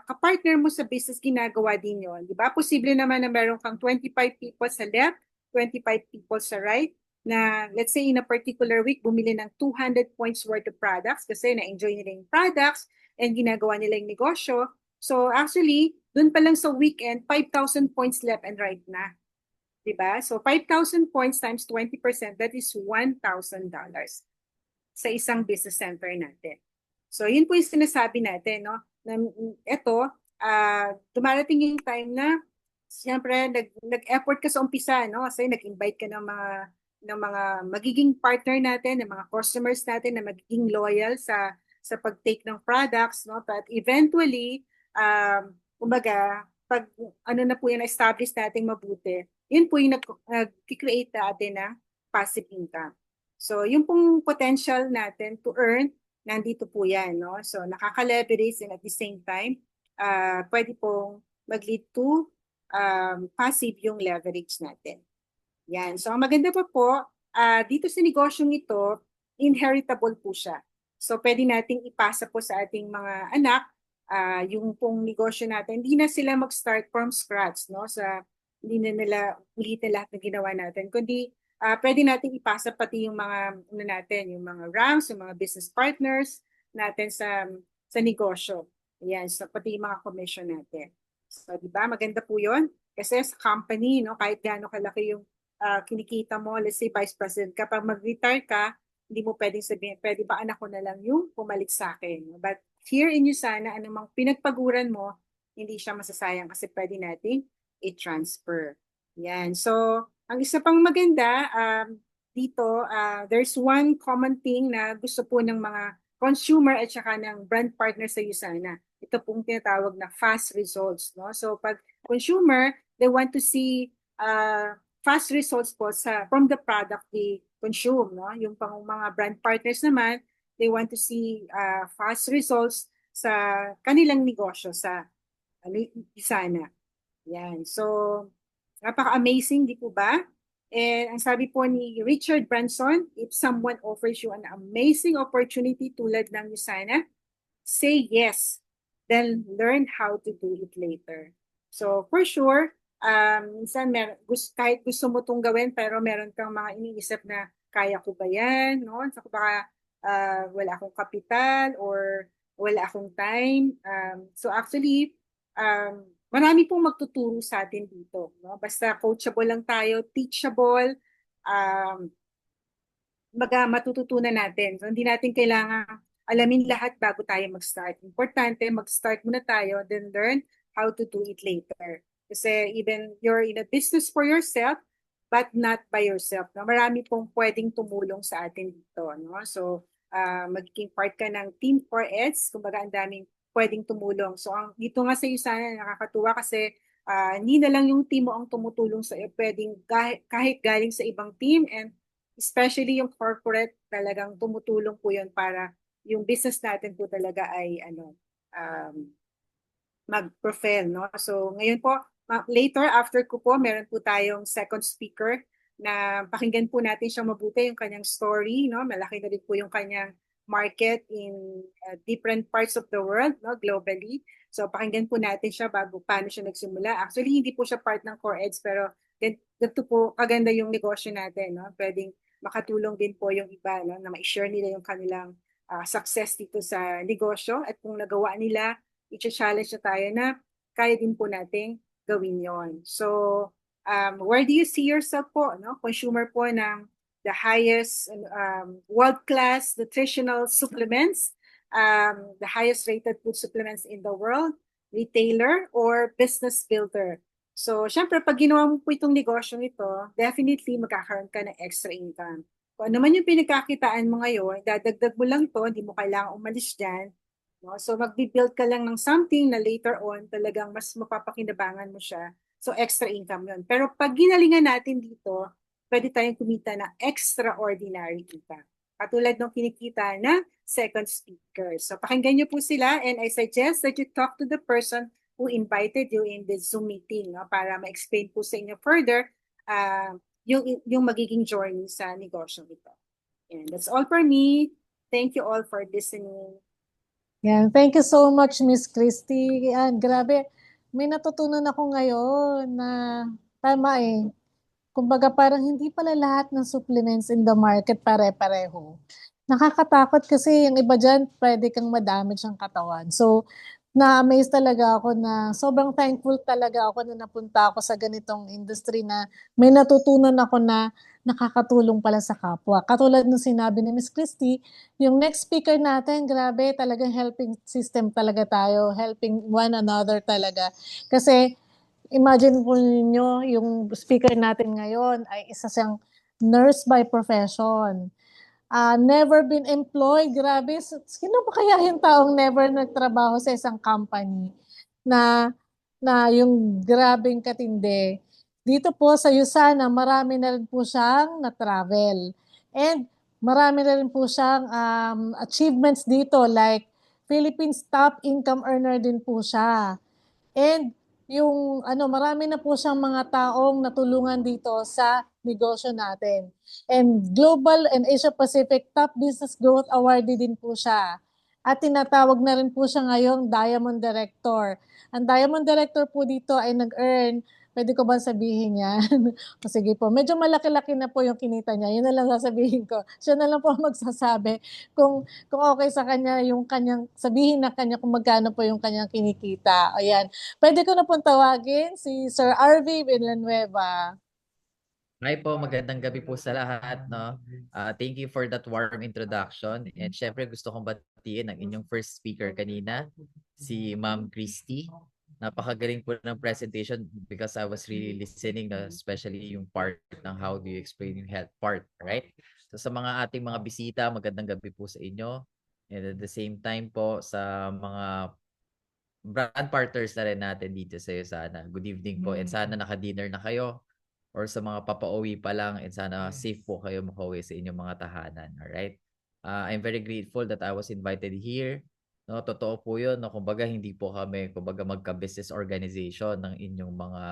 kapartner mo sa business ginagawa din yon, di ba? Posible naman na meron kang 25 people sa left, 25 people sa right, na let's say in a particular week, bumili ng 200 points worth of products kasi na-enjoy nila yung products and ginagawa nila yung negosyo. So actually, dun pa lang sa weekend, 5,000 points left and right na. Diba? So 5,000 points times 20%, that is $1,000 sa isang business center natin. So yun po yung sinasabi natin, no? Na ito, dumarating yung time na siyempre nag-effort ka sa umpisa, no? Kasi nag-invite ka ng mga magiging partner natin, ng mga customers natin na magiging loyal sa pag-take ng products, no? But eventually, kumbaga, pag ano na po yung establish nating mabuti, yun po yung nag-create natin ng passive income. So, yung pong potential natin to earn, nandito po yan, no? So, nakaka-leverage and at the same time, pwede pong mag-lead to passive yung leverage natin. Yan. So, ang maganda pa po, dito sa negosyong ito, inheritable po siya. So, pwede nating ipasa po sa ating mga anak, yung pong negosyo natin, hindi na sila mag-start from scratch, no? Hindi na nila ulitin lahat ng ginawa natin, kundi pwede nating ipasa pati yung mga natin, yung mga ranks, yung mga business partners natin sa negosyo. Ayan, so pati yung mga commission natin. So, di ba? Maganda po yun. Kasi sa company, no, kahit gaano kalaki yung kinikita mo, let's say vice president, kapag mag-retire ka, hindi mo pwedeng sabihin, pwede ba anak ko na lang yung pumalit sa akin. But here in Usana, anumang pinagpaguran mo, hindi siya masasayang kasi pwede nating i-transfer. Yan. So, ang isa pang maganda, dito, there's one common thing na gusto po ng mga consumer at saka ng brand partner sa Usana. Ito pong tinatawag na fast results. No? So, pag consumer, they want to see fast results po from the product they consume. No? Yung pang mga brand partners naman, they want to see fast results sa kanilang negosyo sa Usana. Yan. So, napaka-amazing, di po ba? And ang sabi po ni Richard Branson, if someone offers you an amazing opportunity tulad ng Usana, say yes, then learn how to do it later. So, for sure, minsan kahit gusto mo itong gawin, pero meron kang mga iniisip na, kaya ko ba yan? No? So, baka wala akong kapital or wala akong time. So, actually, marami pong magtuturo sa atin dito. No? Basta coachable lang tayo, teachable, matututunan natin. So, hindi natin kailangan alamin lahat bago tayo mag-start. Importante, mag-start muna tayo, then learn how to do it later. Kasi even you're in a business for yourself, but not by yourself. No? Marami pong pwedeng tumulong sa atin dito. No? So, magiging part ka ng Team 4S, kumbaga ang daming pwedeng tumulong. So, dito nga sa iyo sana nakakatuwa kasi hindi na lang yung team mo ang tumutulong sa iyo, pwedeng kahit galing sa ibang team, and especially yung corporate, talagang tumutulong po yun para yung business natin po talaga ay um, mag-profile, no? So ngayon po, later after ko po, meron po tayong second speaker na pakinggan po natin siyang mabuti yung kanyang story, no? Malaki na rin po yung kanyang market in different parts of the world, no, globally. So pakinggan po natin siya bago paano siya nagsimula. Actually, hindi po siya part ng CoreEds, pero ganito po kaganda yung negosyo natin, no? Pwedeng makatulong din po yung iba, no, na ma-share nila yung kanilang success dito sa negosyo at kung nagawa nila, i-challenge na tayo na kaya din po nating gawin yon. So, where do you see yourself po? No? Consumer po ng the highest world-class nutritional supplements, the highest rated food supplements in the world, retailer, or business builder. So, syempre, pag ginawa mo po itong negosyo ito, definitely magkakaroon ka ng extra income. Kung ano man yung pinagkakitaan mo ngayon, dadagdag mo lang to, hindi mo kailangan umalis dyan. No? So magbi-build ka lang ng something na later on talagang mas mapapakinabangan mo siya. So extra income yun. Pero pag ginalingan natin dito, pwede tayong kumita ng extraordinary income. Katulad ng kinikita na second speaker. So pakinggan niyo po sila and I suggest that you talk to the person who invited you in the Zoom meeting, no, para ma-explain po sa inyo further yung magiging journey sa negosyo ito. And that's all for me. Thank you all for listening. Yan. Thank you so much, Miss Christy. Yan, grabe. May natutunan ako ngayon na tama eh. Kumbaga parang hindi pala lahat ng supplements in the market pare-pareho. Nakakatakot kasi yung iba dyan, pwede kang madamage ang katawan. So, na-amaze talaga ako na sobrang thankful talaga ako na napunta ako sa ganitong industry na may natutunan ako na nakakatulong pala sa kapwa. Katulad ng sinabi ni Miss Christy, yung next speaker natin, grabe, talagang helping system talaga tayo, helping one another talaga. Kasi imagine po ninyo, yung speaker natin ngayon ay isa siyang nurse by profession. Never been employed. Grabe, sino ba kaya yung taong never nagtrabaho sa isang company na yung grabing katindi. Dito po sa USANA, marami na rin po siyang na-travel. And marami na rin po siyang achievements dito like Philippines top income earner din po siya. And yung marami na po siyang mga taong natulungan dito sa negosyo natin. And Global and Asia Pacific Top Business Growth Awardee din po siya. At tinatawag na rin po siya ngayong Diamond Director. Ang Diamond Director po dito ay nag-earn, pwede ko ba sabihin yan? O sige po, medyo malaki-laki na po yung kinita niya. Yun na lang sasabihin ko. Siya na lang po magsasabi kung okay sa kanya yung kanyang, sabihin na kanya kung magkano po yung kanyang kinikita. Ayan. Pwede ko na pong tawagin si Sir RV Villanueva. Hi po, magandang gabi po sa lahat, no? Thank you for that warm introduction. And syempre gusto kong batiin ang inyong first speaker kanina, si Ma'am Christy. Napakagaling po ng presentation because I was really listening, no? Especially yung part ng how do you explain yung health part, right? So sa mga ating mga bisita, magandang gabi po sa inyo. And at the same time po sa mga brand partners na rin natin dito sa iyo sana. Good evening po and sana naka-dinner na kayo or sa mga papauwi pa lang and sana safe po kayo makauwi sa inyong mga tahanan. Alright? I'm very grateful that I was invited here. No, totoo po yun. No? Kumbaga, hindi po kami magka-business organization ng inyong mga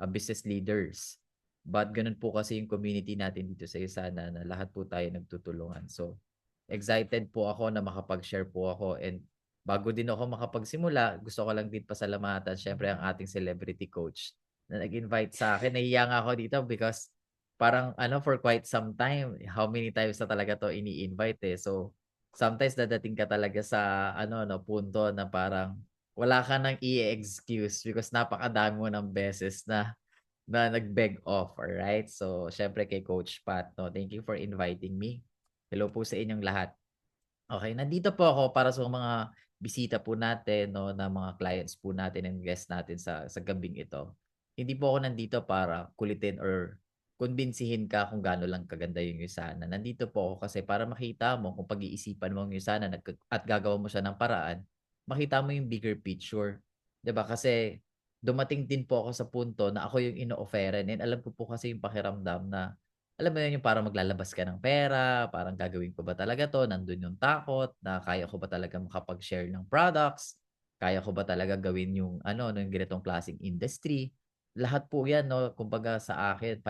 business leaders. But ganun po kasi yung community natin dito sa Isana na lahat po tayo nagtutulungan. So, excited po ako na makapag-share po ako and bago din ako makapagsimula, gusto ko lang din pasalamatan syempre ang ating celebrity coach na nag-invite sa akin. Nahiya nga ako dito because parang for quite some time, how many times na talaga to ini-invite eh. So, sometimes dadating ka talaga sa punto na parang wala ka nang i-excuse because napakadami mo ng beses na nag-beg off, alright? So, syempre kay Coach Pat, no, thank you for inviting me. Hello po sa inyong lahat. Okay, nandito po ako para sa mga bisita po natin, no, na mga clients po natin and guests natin sa gabing ito. Hindi po ako nandito para kulitin or kumbinsihin ka kung gaano lang kaganda yung Yusana. Nandito po ako kasi para makita mo kung pag-iisipan mo ang Yusana at gagawa mo siya ng paraan, makita mo yung bigger picture. 'Di ba? Kasi dumating din po ako sa punto na ako yung ino-offeran and alam ko po kasi yung pakiramdam na alam mo yun yung parang maglalabas ka ng pera, parang gagawin ko ba talaga 'to, nandun yung takot na kaya ko ba talaga makapag-share ng products. Kaya ko ba talaga gawin yung yung ganitong klaseng industry? Lahat po 'yan, no, kumbaga sa akin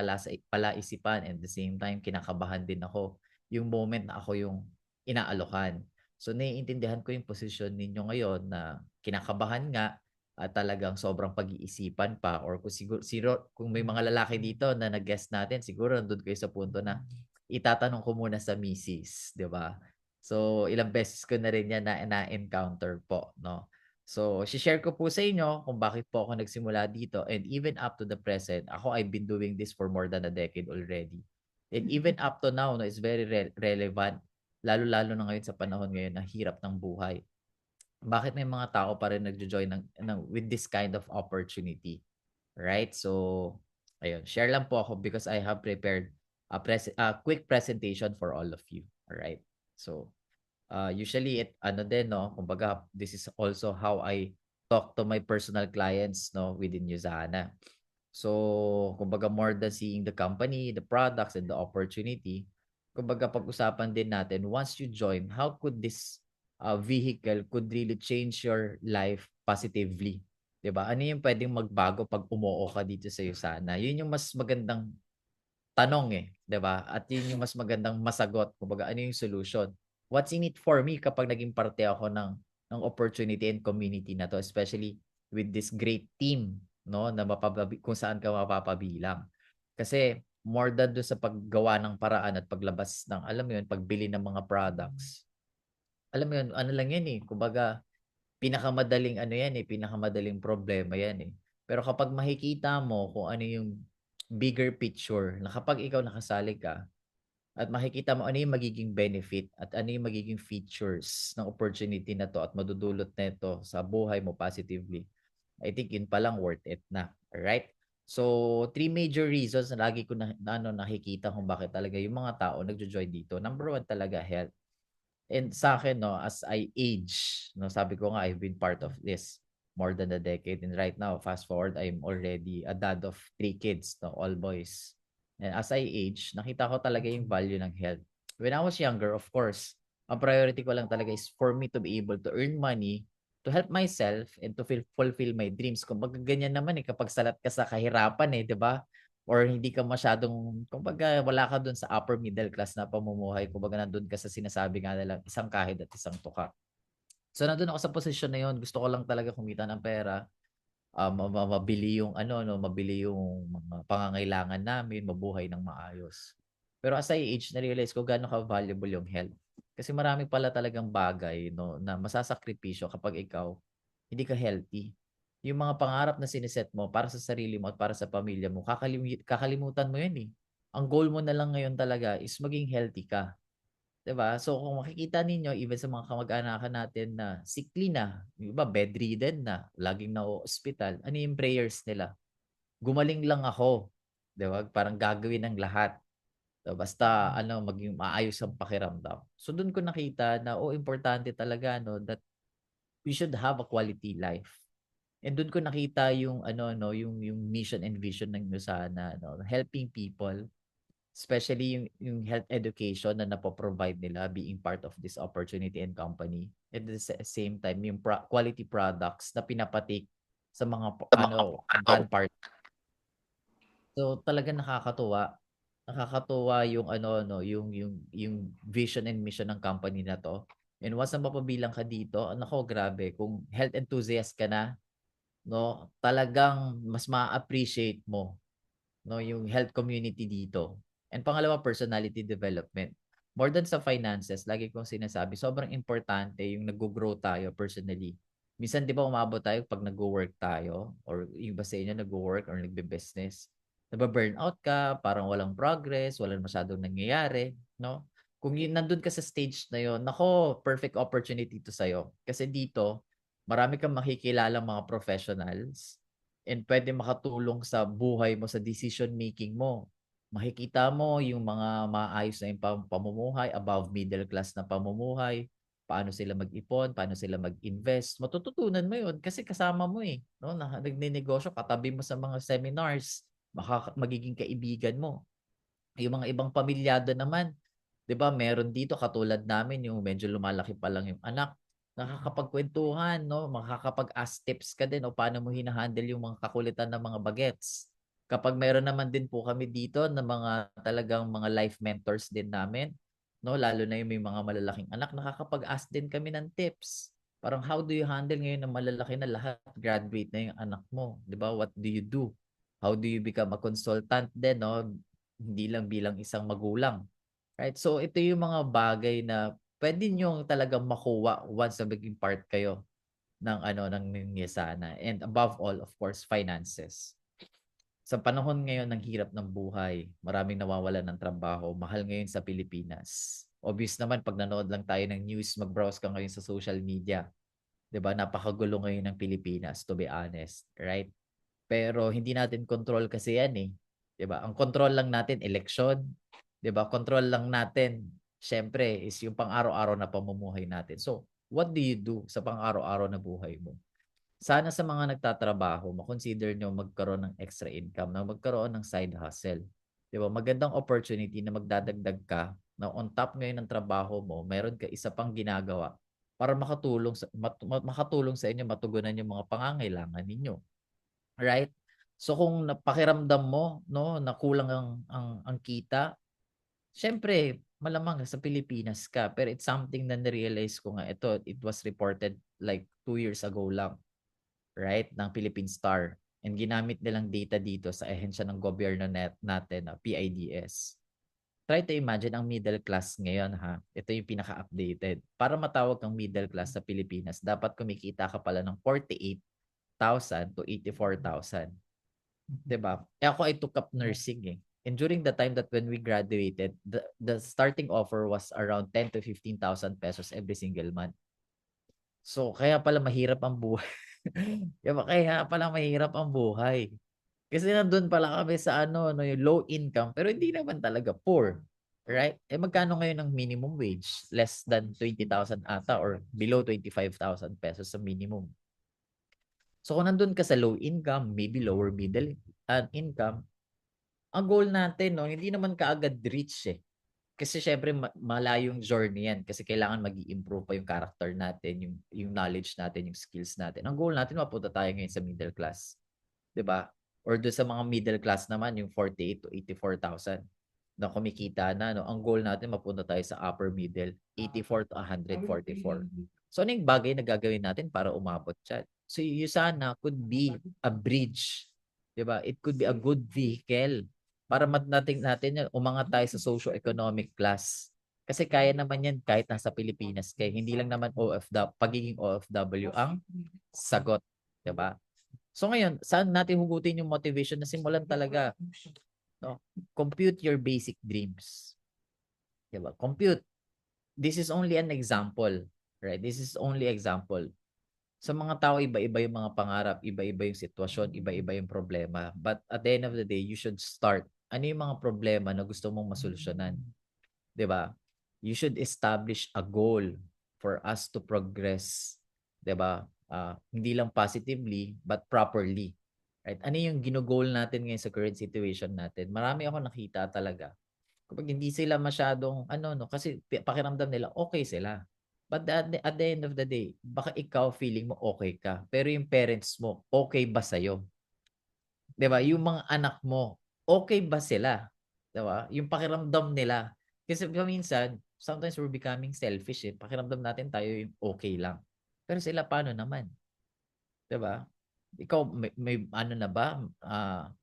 palaisipan, and the same time kinakabahan din ako yung moment na ako yung inaalokan. So naiintindihan ko yung posisyon ninyo ngayon na kinakabahan nga at talagang sobrang pag-iisipan pa, or kung may mga lalaki dito na nag-guest natin, siguro nandun kayo sa punto na itatanong ko muna sa misis, 'di ba? So ilang beses ko na rin 'yan na-encounter po, 'no? So share ko po sa inyo kung bakit po ako nagsimula dito, and even up to the present, I've been doing this for more than a decade already. And even up to now, no, it's very relevant, lalo-lalo na ngayon sa panahon ngayon na hirap ng buhay. Bakit may mga tao pa rin nagjo-join with this kind of opportunity, right? So, ayun, share lang po ako because I have prepared a quick presentation for all of you, all right? So, usually din, no, kumbaga this is also how I talk to my personal clients, no, within Usana. So, kumbaga more than seeing the company, the products, and the opportunity, kumbaga pag-usapan din natin, once you join, how could this vehicle could really change your life positively? 'Di ba? Ano yung pwedeng magbago pag umuo ka dito sa Usana? Yun yung mas magandang tanong, 'di ba? At yun yung mas magandang masagot. Kumbaga, ano yung solution? What's in it for me kapag naging parte ako ng opportunity and community na to, especially with this great team, no, na kung saan ka mapapabilang. Kasi more than do sa paggawa ng paraan at paglabas ng, alam mo yun, pagbili ng mga products. Alam mo yun, ano lang yan kumbaga, pinakamadaling problema yan. Pero kapag makikita mo kung ano yung bigger picture, na kapag ikaw nakasali ka at makikita mo ano yung magiging benefit at ano yung magiging features ng opportunity na to at madudulot nito sa buhay mo positively, I think yun palang worth it na. Alright? So, 3 major reasons na lagi ko nakikita kung bakit talaga yung mga tao nagjo-join dito. Number 1 talaga, health. And sa akin, no, as I age, no, sabi ko nga, I've been part of this more than a decade. And right now, fast forward, I'm already a dad of 3 kids, no, all boys. And as I age, nakita ko talaga yung value ng health. When I was younger, of course, ang priority ko lang talaga is for me to be able to earn money to help myself and to fulfill my dreams. Kung ganyan naman kapag salat ka sa kahirapan, di ba? Or hindi ka masyadong, kumbaga wala ka dun sa upper middle class na pamumuhay, kumbaga nandun ka sa sinasabi nga nila, isang kahit at isang tuka. So nandun ako sa posisyon na yun, gusto ko lang talaga kumita ng pera, mabili yung mabili yung mga pangangailangan namin, mabuhay ng maayos. Pero as I age, na-realize ko gaano ka-valuable yung health. Kasi marami pala talagang bagay, no, na masasakripisyo kapag ikaw hindi ka healthy. Yung mga pangarap na siniset mo para sa sarili mo at para sa pamilya mo, kakalimutan mo yun. Ang goal mo na lang ngayon talaga is maging healthy ka. 'Di ba? So kung makikita ninyo, even sa mga kamag-anakan natin na sickly na, yung iba bedridden na, laging na-ospital, ano yung prayers nila? Gumaling lang ako. 'Di ba? Parang gagawin ng lahat. So, basta maging maayos ang pakiramdam. So doon ko nakita na importante talaga that we should have a quality life. And doon ko nakita yung yung mission and vision ng Nusana, helping people, especially yung health education na napo-provide nila, being part of this opportunity and company. At the same time, yung quality products na pinapatik sa mga brand part. So talagang nakakatuwa. Nakakatuwa yung yung vision and mission ng company na to. And once na mapabilang ka dito, nako grabe, kung health enthusiast ka na, no, talagang mas ma-appreciate mo, no, yung health community dito. And pangalawa, personality development. More than sa finances, lagi kong sinasabi, sobrang importante yung nag-grow tayo personally. Minsan, di ba, umabot tayo pag nag-work tayo, or yung ba sa inyo nag-work or nagbe-business, nababurnout ka, parang walang progress, walang masyadong nangyayari, no? Kung nandun ka sa stage na yon, nako, perfect opportunity to sa'yo. Kasi dito, marami kang makikilalang mga professionals and pwede makatulong sa buhay mo, sa decision making mo. Makikita mo yung mga maayos na yung pamumuhay, above middle class na pamumuhay, paano sila mag-ipon, paano sila mag-invest. Matututunan mo yun kasi kasama mo no? Nagnenegosyo, katabi mo sa mga seminars, magiging kaibigan mo. Yung mga ibang pamilyado naman, 'di ba? Meron dito katulad namin yung medyo lumalaki pa lang yung anak. nakakapagkwentuhan, no? Makakapag-ask tips ka din o paano mo hinahandle yung mga kakulitan ng mga bagets. Kapag meron naman din po kami dito na mga talagang mga life mentors din namin, no? Lalo na yung may mga malalaking anak, nakakapag-ask din kami ng tips. Parang how do you handle ngayon na malalaki na lahat, graduate na yung anak mo, 'di ba? What do you do? How do you become a consultant din, no? Hindi lang bilang isang magulang. Right? So ito yung mga bagay na pwede nyo talagang makuha once na maging part kayo ng ng Nyesana. And above all, of course, finances. Sa panahon ngayon ng hirap ng buhay, maraming nawawalan ng trabaho, mahal ngayon sa Pilipinas. Obvious naman, pag nanood lang tayo ng news, mag-browse ka ngayon sa social media. 'Di ba? Napakagulo ngayon ng Pilipinas, to be honest. Right? Pero hindi natin control kasi yan eh. 'Di ba? Ang control lang natin, eleksyon. 'Di ba? Control lang natin, syempre, is yung pang-araw-araw na pamumuhay natin. So, what do you do sa pang-araw-araw na buhay mo? Sana sa mga nagtatrabaho, makonsider nyo magkaroon ng extra income, na magkaroon ng side hustle. 'Di ba? Magandang opportunity na magdadagdag ka na on top ngayon ng trabaho mo, meron ka isa pang ginagawa para makatulong sa inyo matugunan yung mga pangangailangan ninyo. Right? So kung napakiramdam mo, no, na kulang ang kita, syempre malamang sa Pilipinas ka, pero it's something na na-realize ko nga, it was reported like 2 years ago lang, right, ng Philippine Star, and ginamit nilang data dito sa ehensya ng gobyerno natin, PIDS. Try to imagine ang middle class ngayon, ha. Ito yung pinaka-updated. Para matawag kang middle class sa Pilipinas, dapat kumikita ka pala ng 48,000 to 84,000. 'Di ba? Ako, I took up nursing eh. And during the time that when we graduated, the starting offer was around 10 to 15,000 pesos every single month. So, kaya pala mahirap ang buhay. Kaya pala mahirap ang buhay. Kasi nandun pala kami sa no, yung low income, pero hindi naman talaga poor. Right? Magkano ngayon ang minimum wage? Less than 20,000 ata or below 25,000 pesos sa minimum. So kung nandun ka sa low income, maybe lower middle income, ang goal natin, no, hindi naman kaagad rich eh. Kasi syempre malayong journey yan kasi kailangan mag-i-improve pa yung character natin, yung knowledge natin, yung skills natin. Ang goal natin, mapunta tayo ngayon sa middle class. 'Di ba? Or do sa mga middle class naman, yung 48 to 84,000 na kumikita na, no? Ang goal natin, mapunta tayo sa upper middle, 84 to 144. So, ano yung bagay na gagawin natin para umabot dyan? So, yung sana could be a bridge. Diba? It could be a good vehicle para natin yan, umangat tayo sa socio-economic class. Kasi kaya naman yan kahit nasa Pilipinas. Kaya hindi lang naman pagiging OFW ang sagot. Diba? So ngayon, saan natin hugutin yung motivation na simulan talaga? No? Compute your basic dreams. Diba? Compute. This is only an example. Right? This is only example. Sa mga tao, iba-iba yung mga pangarap, iba-iba yung sitwasyon, iba-iba yung problema. But at the end of the day, you should start. Ano yung mga problema na gusto mong masolusyonan? 'Di ba? You should establish a goal for us to progress. 'Di ba? Hindi lang positively, but properly. Right? Ano yung gino-goal natin ngayon sa current situation natin? Marami ako nakita talaga. Kapag hindi sila masyadong, no, kasi pakiramdam nila, okay sila. But at the end of the day, baka ikaw feeling mo okay ka. Pero yung parents mo, okay ba sa'yo? 'Di ba? Yung mga anak mo, okay ba sila? 'Di ba? Yung pakiramdam nila. Kasi minsan, sometimes we're becoming selfish eh. Pakiramdam natin tayo yung okay lang. Pero sila paano naman? 'Di ba? Ikaw may ano na ba?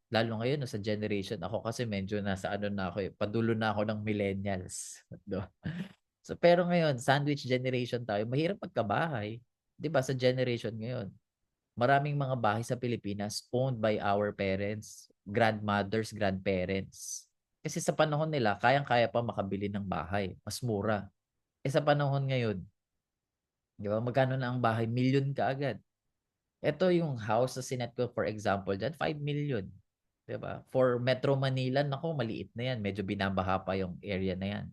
Lalo ngayon no, sa generation ako kasi medyo nasa na ako eh. Padulo na ako ng millennials. 'Di ba? So, pero ngayon, sandwich generation tayo. Mahirap magkabahay. 'Di ba? Sa generation ngayon. Maraming mga bahay sa Pilipinas owned by our parents, grandmothers, grandparents. Kasi sa panahon nila, kayang-kaya pa makabili ng bahay. Mas mura. Sa panahon ngayon, di ba, magkano na ang bahay? Million ka agad. Ito yung house sa sinet ko, for example, dyan, 5 million. Di ba? For Metro Manila, nako, maliit na yan. Medyo binabaha pa yung area na yan.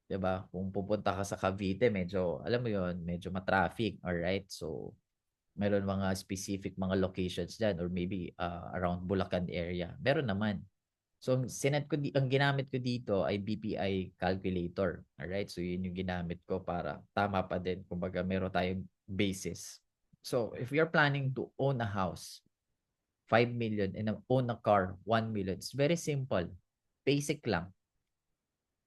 Di ba? Kung pupunta ka sa Cavite, medyo, alam mo yon, medyo matraffic. Alright? So, meron mga specific mga locations dyan or maybe around Bulacan area. Meron naman. So, ang ginamit ko dito ay BPI calculator. Alright? So, yun yung ginamit ko para tama pa din. Kumbaga, meron tayong basis. So, if you're planning to own a house, 5 million, and own a car, 1 million, it's very simple. Basic lang.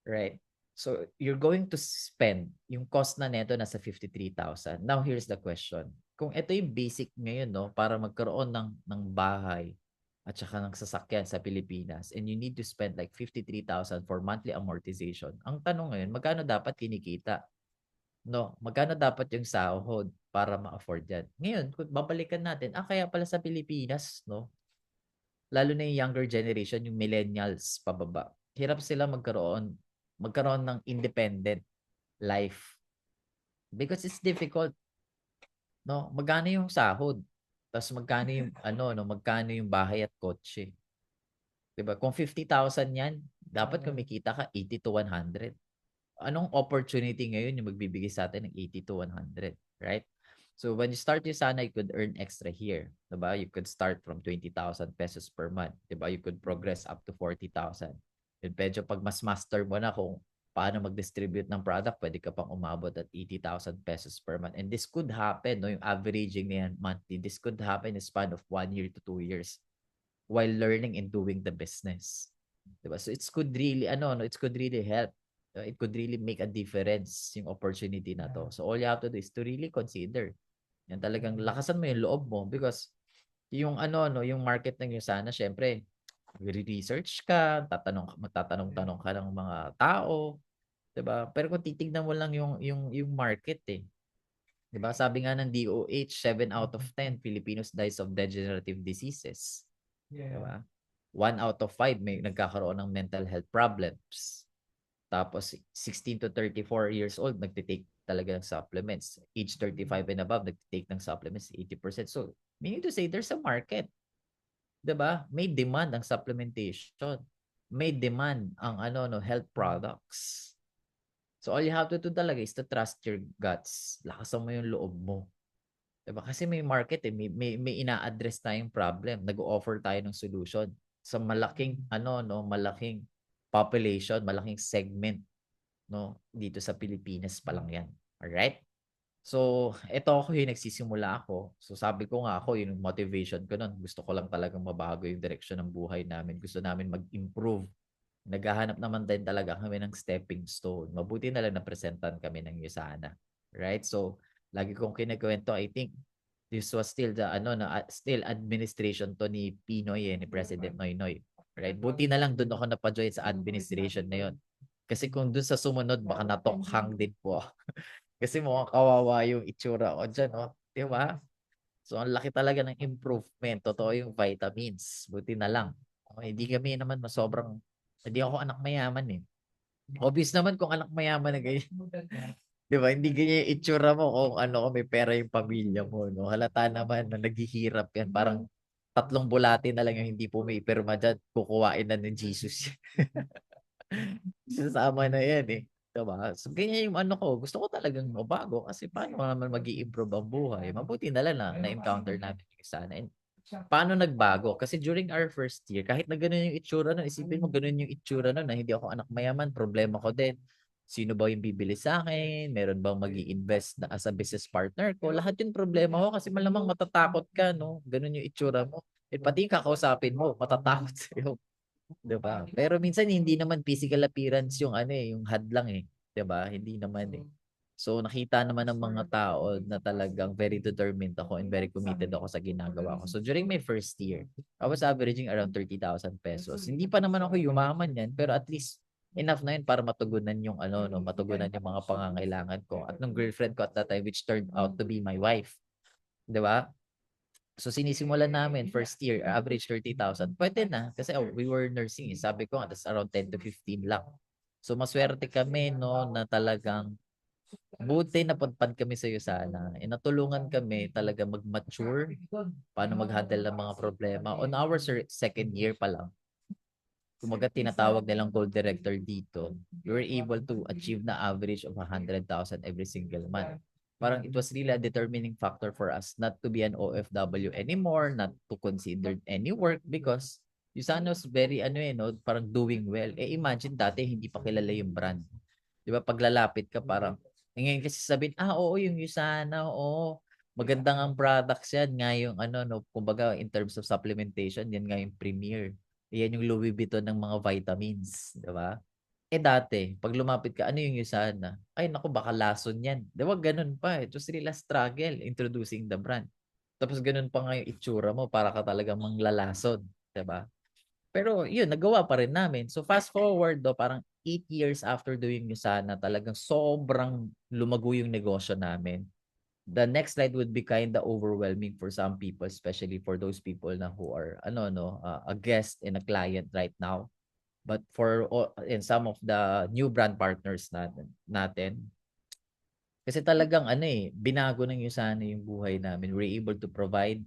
Right? So, you're going to spend, yung cost na neto nasa 53,000. Now, here's the question. Kung ito yung basic ngayon, no, para magkaroon ng bahay at saka ng sasakyan sa Pilipinas, and you need to spend like 53,000 for monthly amortization. Ang tanong ngayon, magkano dapat kinikita? No, magkano dapat yung sahod para ma-afford yan? Ngayon, kung babalikan natin, kaya pala sa Pilipinas, no, lalo na yung younger generation, yung millennials pababa, hirap sila magkaroon ng independent life because it's difficult, no? Magkano yung sahod? Tapos magkano yung magkano yung bahay at kotse? 'Di ba? Kung 50,000 'yan, dapat kumikita ka 80 to 100. Anong opportunity ngayon yung magbibigay sa atin ng 80 to 100, right? So when you start yung sana, you could earn extra here, 'di ba? You could start from 20,000 pesos per month, 'di ba? You could progress up to 40,000. Then medyo pag mas master mo na kung paano mag-distribute ng product, pwede ka pang umabot at 80,000 pesos per month. And this could happen, no, yung averaging na yan monthly, this could happen in a span of 1 year to 2 years while learning and doing the business. 'Di ba? So it could really it could really help. It could really make a difference yung opportunity na to. So all you have to do is to really consider. Yan, talagang lakasan mo yung loob mo because yung yung market ng yung sana, syempre, research ka, magtatanong-tanong ka ng mga tao, 'di ba? Pero kung titignan mo lang yung market, 'di ba? Sabi nga ng DOH, 7 out of 10 Filipinos dies of degenerative diseases. 'Di ba? 1 out of 5 may nagkakaroon ng mental health problems. Tapos 16 to 34 years old nagte-take talaga ng supplements. Age 35 and above nagte-take ng supplements 80%. So, meaning to say there's a market. 'Di ba? May demand ang supplementation. May demand ang health products. So all you have to do talaga is to trust your guts. Lakasan mo yung loob mo. 'Di ba? Kasi may market may ina-address tayong problem. Nag-o-offer tayo ng solution sa malaking malaking population, malaking segment, no, dito sa Pilipinas pa lang 'yan. All right? So, ito ako yung nagsisimula ako. So, sabi ko nga ako, yung motivation ko noon, gusto ko lang talagang mabago yung direksyon ng buhay namin. Gusto namin mag-improve. Naghahanap naman din talaga kami ng stepping stone. Mabuti na lang na-presentan kami ng USANA. Right? So, lagi kong kinikwento, I think this was still the still administration to ni Pinoy ni President Noynoy. Right? Buti na lang doon ako napa-join sa administration na yon. Kasi kung doon sa sumunod, baka natokhang din po. Kasi mukhang kawawa yung itsura ko dyan, no? Di ba? So, ang laki talaga ng improvement. Totoo yung vitamins. Buti na lang. Hindi kami naman hindi ako anak mayaman eh. Obvious naman kung anak mayaman na ganyan. Di ba? Hindi ganyan yung itsura mo kung may pera yung pamilya mo. No? Halata naman na naghihirap yan. Parang 3 bulati na lang yung hindi pumipirma dyan. Kukuhain na ng Jesus. Sasama na yan eh. Diba? So, ganyan yung ko. Gusto ko talagang mabago kasi paano naman mag-i-improve ang buhay. Mabuti na lang na-encounter namin yung sana. And paano nagbago? Kasi during our first year, kahit na ganun yung itsura nun, isipin mo ganun yung itsura nun, na hindi ako anak mayaman, problema ko din. Sino ba yung bibili sa akin? Meron bang mag-i-invest na as a business partner ko? Lahat yung problema ko kasi malamang matatakot ka, no? Ganun yung itsura mo. At pati yung kakausapin mo, matatakot sa'yo. 'Di ba? Pero minsan hindi naman physical appearance yung yung hadlang eh, 'di ba? Hindi naman eh. So nakita naman ng mga tao na talagang very determined ako and very committed ako sa ginagawa ko. So during my first year, I was averaging around 30,000 pesos. Hindi pa naman ako yumaman yan, pero at least enough na yun para matugunan yung matugunan yung mga pangangailangan ko at ng girlfriend ko at that time which turned out to be my wife. 'Di ba? So sinisimulan namin first year, average 30,000. Pwede na kasi we were nursing. Sabi ko nga, that's around 10 to 15 lang. So maswerte kami no na talagang buti na padpad kami sa iyo sana. Natulungan kami talaga mag-mature, paano mag-handle ng mga problema. On our second year pa lang, kumaga tinatawag nilang goal director dito, we were able to achieve na average of 100,000 every single month. Parang it was really a determining factor for us not to be an OFW anymore, not to consider any work because Yusana was very ano no, parang doing well. Imagine dati hindi pa kilala yung brand. 'Di ba? Paglalapit ka parang ngayon kasi sabihin, oo, yung Yusana, oo. Magandang ang products yan nga yung ano no, kumbaga in terms of supplementation, yan nga yung premier. Yan yung Louis Vuitton ng mga vitamins, 'di ba? Dati, pag lumapit ka, ano yung Yusana? Ay, naku, baka lason yan. Di ba, ganun pa. It was really a struggle introducing the brand. Tapos ganun pa nga yung itsura mo para ka talaga manglalason. Di ba? Pero yun, nagawa pa rin namin. So fast forward do, parang 8 years after doing Yusana, talagang sobrang lumago yung negosyo namin. The next slide would be kind of overwhelming for some people, especially for those people na who are a guest and a client right now. But for in some of the new brand partners natin kasi talagang binago ng Yusana yung buhay namin. We're able to provide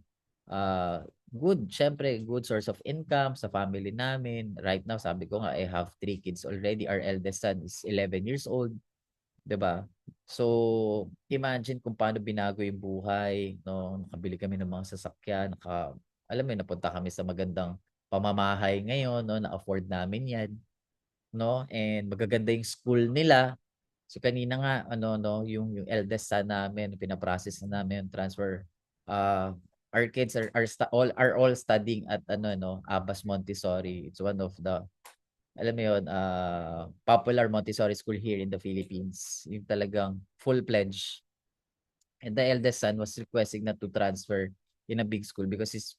syempre, good source of income sa family namin. Right now, sabi ko nga, I have 3 kids already. Our eldest son is 11 years old. 'Di ba? So, imagine kung paano binago yung buhay, no? Nakabili kami ng mga sasakyan, alam mo, napunta kami sa magandang pamamahay ngayon, no? Na-afford namin 'yan, no? And magaganda yung school nila. So kanina nga yung eldest son namin, pinaprocess na namin yung transfer. Our kids are all studying at Abbas Montessori. It's one of the alam mo yun, popular Montessori school here in the Philippines. Yung talagang full-fledged. And the eldest son was requesting not to transfer in a big school because he's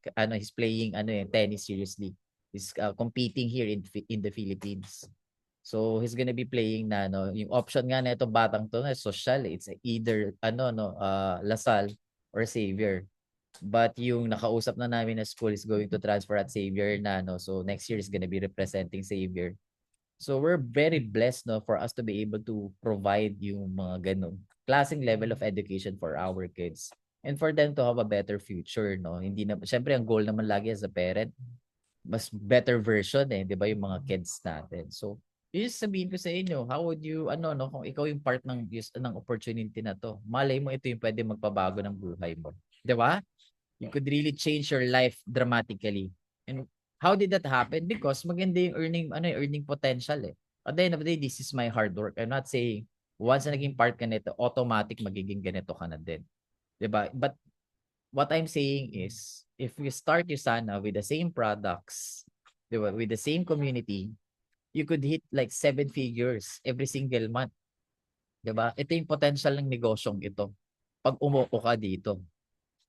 playing tennis seriously. He's competing here in the Philippines. So he's gonna be playing na yung option nga na itong batang to na social, it's either Lasal or Xavier. But yung nakausap na namin na school is going to transfer at Xavier na so next year is gonna be representing Xavier. So we're very blessed for us to be able to provide yung mga ganun klaseng level of education for our kids and for them to have a better future, no? Hindi na syempre ang goal naman lagi as a parent, mas better version 'di ba yung mga kids natin. So yun yung sabihin ko sa inyo, how would you kung ikaw yung part ng opportunity na to, malay mo ito yung pwede magpabago ng buhay mo, 'di ba? You could really change your life dramatically. And how did that happen? Because maganda yung earning potential eh. At the end of the day, this is my hard work. I'm not saying once na naging part ka nito, automatic magiging ganito ka na din. 'Di ba? But what I'm saying is, if you start Yusana with the same products, 'di ba, with the same community, you could hit like 7 figures every single month. 'Di ba? Ito yung potential ng negosyong ito. Pag umupo ka dito.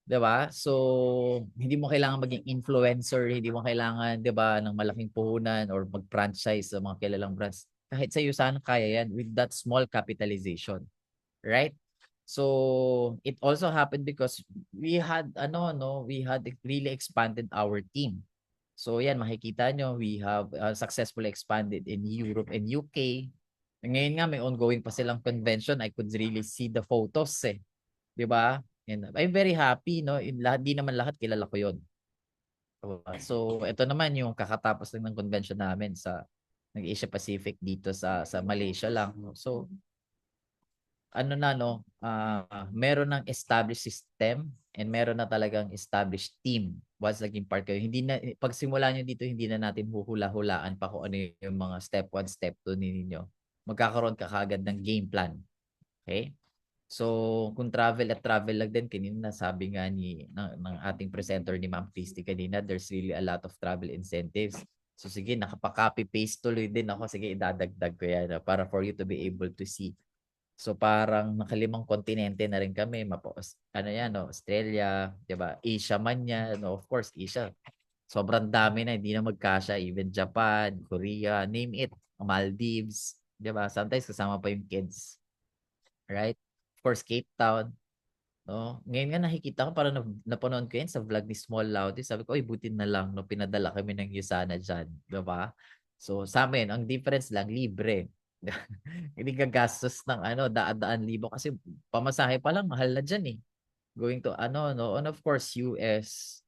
'Di ba? So, hindi mo kailangan maging influencer, hindi mo kailangan, 'di ba, ng malaking puhunan or mag-franchise sa mga kilalang brands. Kahit sa Yusana kaya yan with that small capitalization, right? So, it also happened because we had really expanded our team. So, yan makikita nyo, we have successfully expanded in Europe and UK. Ngayon nga may ongoing pa silang convention. I could really see the photos 'di ba? And I'm very happy di naman lahat kilala ko 'yon. So ito naman yung kakatapos lang ng convention namin sa Asia Pacific dito sa Malaysia lang. So meron ng established system and meron na talagang established team once naging part kayo. Hindi na pagsimula niyo dito hindi na natin huhula-hulaan pa kung ano yung mga step 1, step 2 ninyo. Magkakaroon ka kaagad ng game plan. Okay? So, kung travel lang din, kanina sabi nga ng ating presenter ni Ma'am Christy kanina, there's really a lot of travel incentives. So, sige, nakapa-copy-paste tuloy din ako. Sige, idadagdag ko yan para for you to be able to see. So, parang nakalimang kontinente na rin kami. Australia, diba? Asia man yan. No, of course, Asia. Sobrang dami na, hindi na magkasya. Even Japan, Korea, name it. Maldives, diba? Sometimes kasama pa yung kids. Right? Of course, Cape Town. No? Ngayon nga nakikita ko, parang napanood ko yan sa vlog ni Small Loudie. Sabi ko, buti na lang, pinadala kami ng Yusana dyan. Diba? So, sa amin, ang difference lang, libre. Hindi gagastos ng daan-daan libo kasi pamasahe pa lang mahal na diyan eh. Going to and of course US,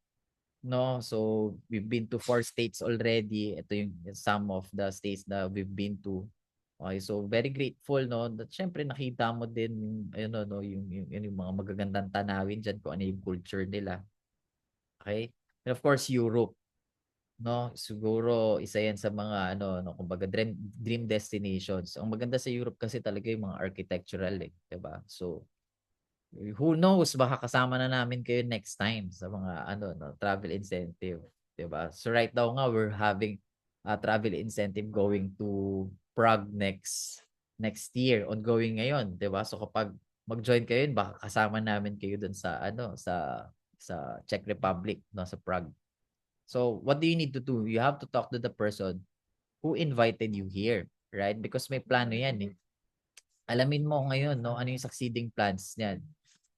no? So we've been to 4 states already. Ito yung some of the states na we've been to. Okay, so very grateful that syempre nakita mo din yung mga magagandang tanawin diyan kung ano yung culture nila. Okay? And of course Europe. no? Siguro isa yan sa mga ano, no, kumbaga dream destinations. Ang maganda sa Europe kasi talaga yung mga architectural eh, 'di ba? So who knows, baka kasama na namin kayo next time sa mga ano, no, travel incentive, 'di ba? So right now nga we're having a travel incentive going to Prague next year, ongoing ngayon, 'di ba? So kapag mag-join kayo, baka kasama namin kayo dun sa ano, sa Czech Republic, no, sa Prague. So what do you need to do? You have to talk to the person who invited you here, right? Because may plano yan eh. Alamin mo ngayon, no, ano yung succeeding plans niyan.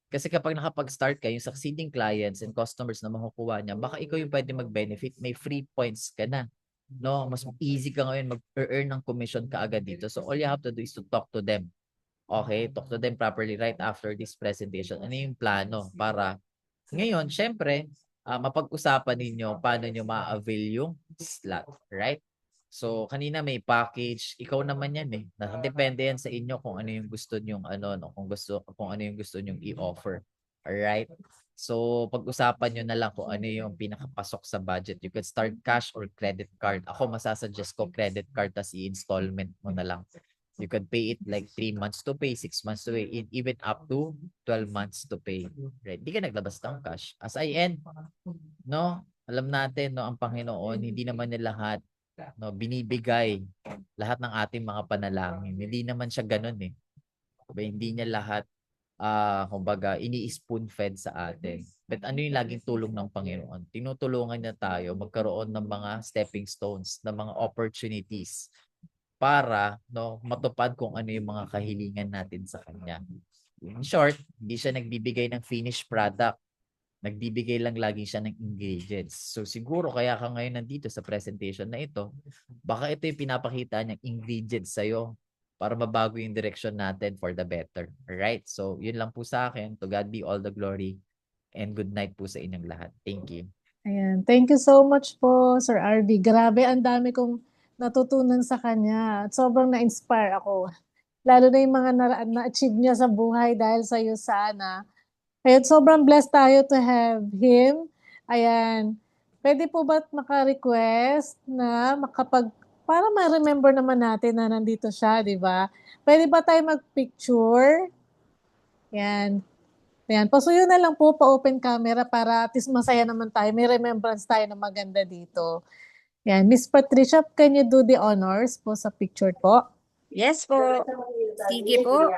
Kasi kapag nakapag-start ka, yung succeeding clients and customers na makukuha niya, baka ikaw yung pwede mag-benefit, may free points ka na. No, mas easy ka ngayon mag-earn ng commission kaagad dito. So all you have to do is to talk to them. Okay, talk to them properly right after this presentation. Ano yung plano para ngayon, syempre, mapag-usapan ninyo paano nyo ma-avail yung slot, right? So, kanina may package, ikaw naman yan eh. Nakadepende yan sa inyo kung ano yung gusto nyong ano, no? Kung ano yung gusto nyong i-offer. Alright? So, pag-usapan nyo na lang kung ano yung pinakapasok sa budget. You can start cash or credit card. Ako masasuggest ko credit card tas i-installment mo na lang. You could pay it like 3 months to pay, 6 months to pay, even up to 12 months to pay. Right? Di ka naglabas ng cash. As I end, no? Alam natin, no, ang Panginoon, hindi naman niya lahat, no, binibigay lahat ng ating mga panalangin. Hindi naman siya ganun eh. Diba? Hindi niya lahat, kumbaga, ini-spoon fed sa atin. But ano yung laging tulong ng Panginoon? Tinutulungan niya tayo magkaroon ng mga stepping stones, ng mga opportunities para no matupad kung ano yung mga kahilingan natin sa kanya. In short, hindi siya nagbibigay ng finished product. Nagbibigay lang lagi siya ng ingredients. So siguro kaya ka ngayon nandito sa presentation na ito, baka ito yung pinapakita niyang ingredients sa'yo para mabago yung direction natin for the better. Alright? So yun lang po sa akin. To God be all the glory and good night po sa inyong lahat. Thank you. Ayan. Thank you so much po, Sir RB. Grabe, ang dami kong natutunan sa kanya. At sobrang na-inspire ako. Lalo na yung mga na-achieve niya sa buhay dahil sa iyo sana. Kaya sobrang blessed tayo to have him. Ayan. Pwede po ba maka-request na para ma-remember naman natin na nandito siya, di ba? Pwede ba tayo mag-picture? Yan. Ayan. Pasuyo na lang po pa-open camera para at least masaya naman tayo. May remembrance tayo na maganda dito. Yan. Miss Patricia, can you do the honors po sa picture po? Yes po. Sige po.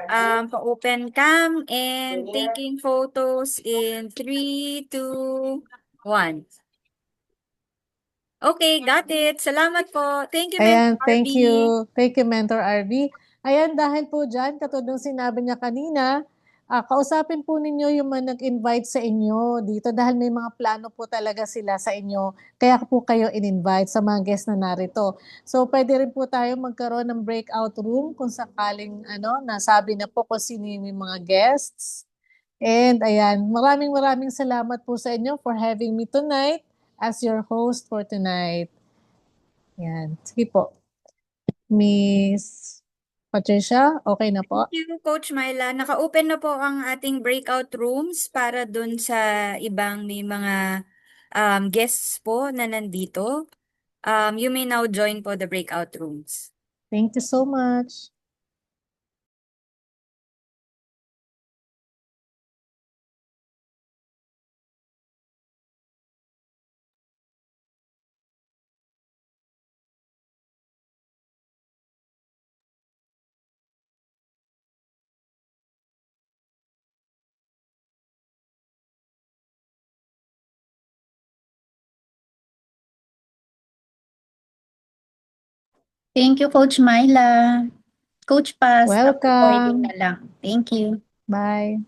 Pa-open cam and taking photos in 3, 2, 1. Okay, got it. Salamat po. Thank you, Mentor Ayan, thank RB. you. Thank you, Mentor RV. Ayan, dahil po dyan, katulad ng sinabi niya kanina, kausapin po ninyo yung mga nag-invite sa inyo dito dahil may mga plano po talaga sila sa inyo. Kaya po kayo in-invite sa mga guests na narito. So, pwede rin po tayo magkaroon ng breakout room kung sakaling nasabi na po kung sino yung mga guests. And ayan, maraming salamat po sa inyo for having me tonight as your host for tonight. Yan. Sige po. Miss Patricia, okay na po? Thank you, Coach Myla. Naka-open na po ang ating breakout rooms para dun sa ibang may mga guests po na nandito. You may now join po the breakout rooms. Thank you so much. Thank you, Coach Myla. Coach Paz, recording Welcome. na lang. Thank you. Bye.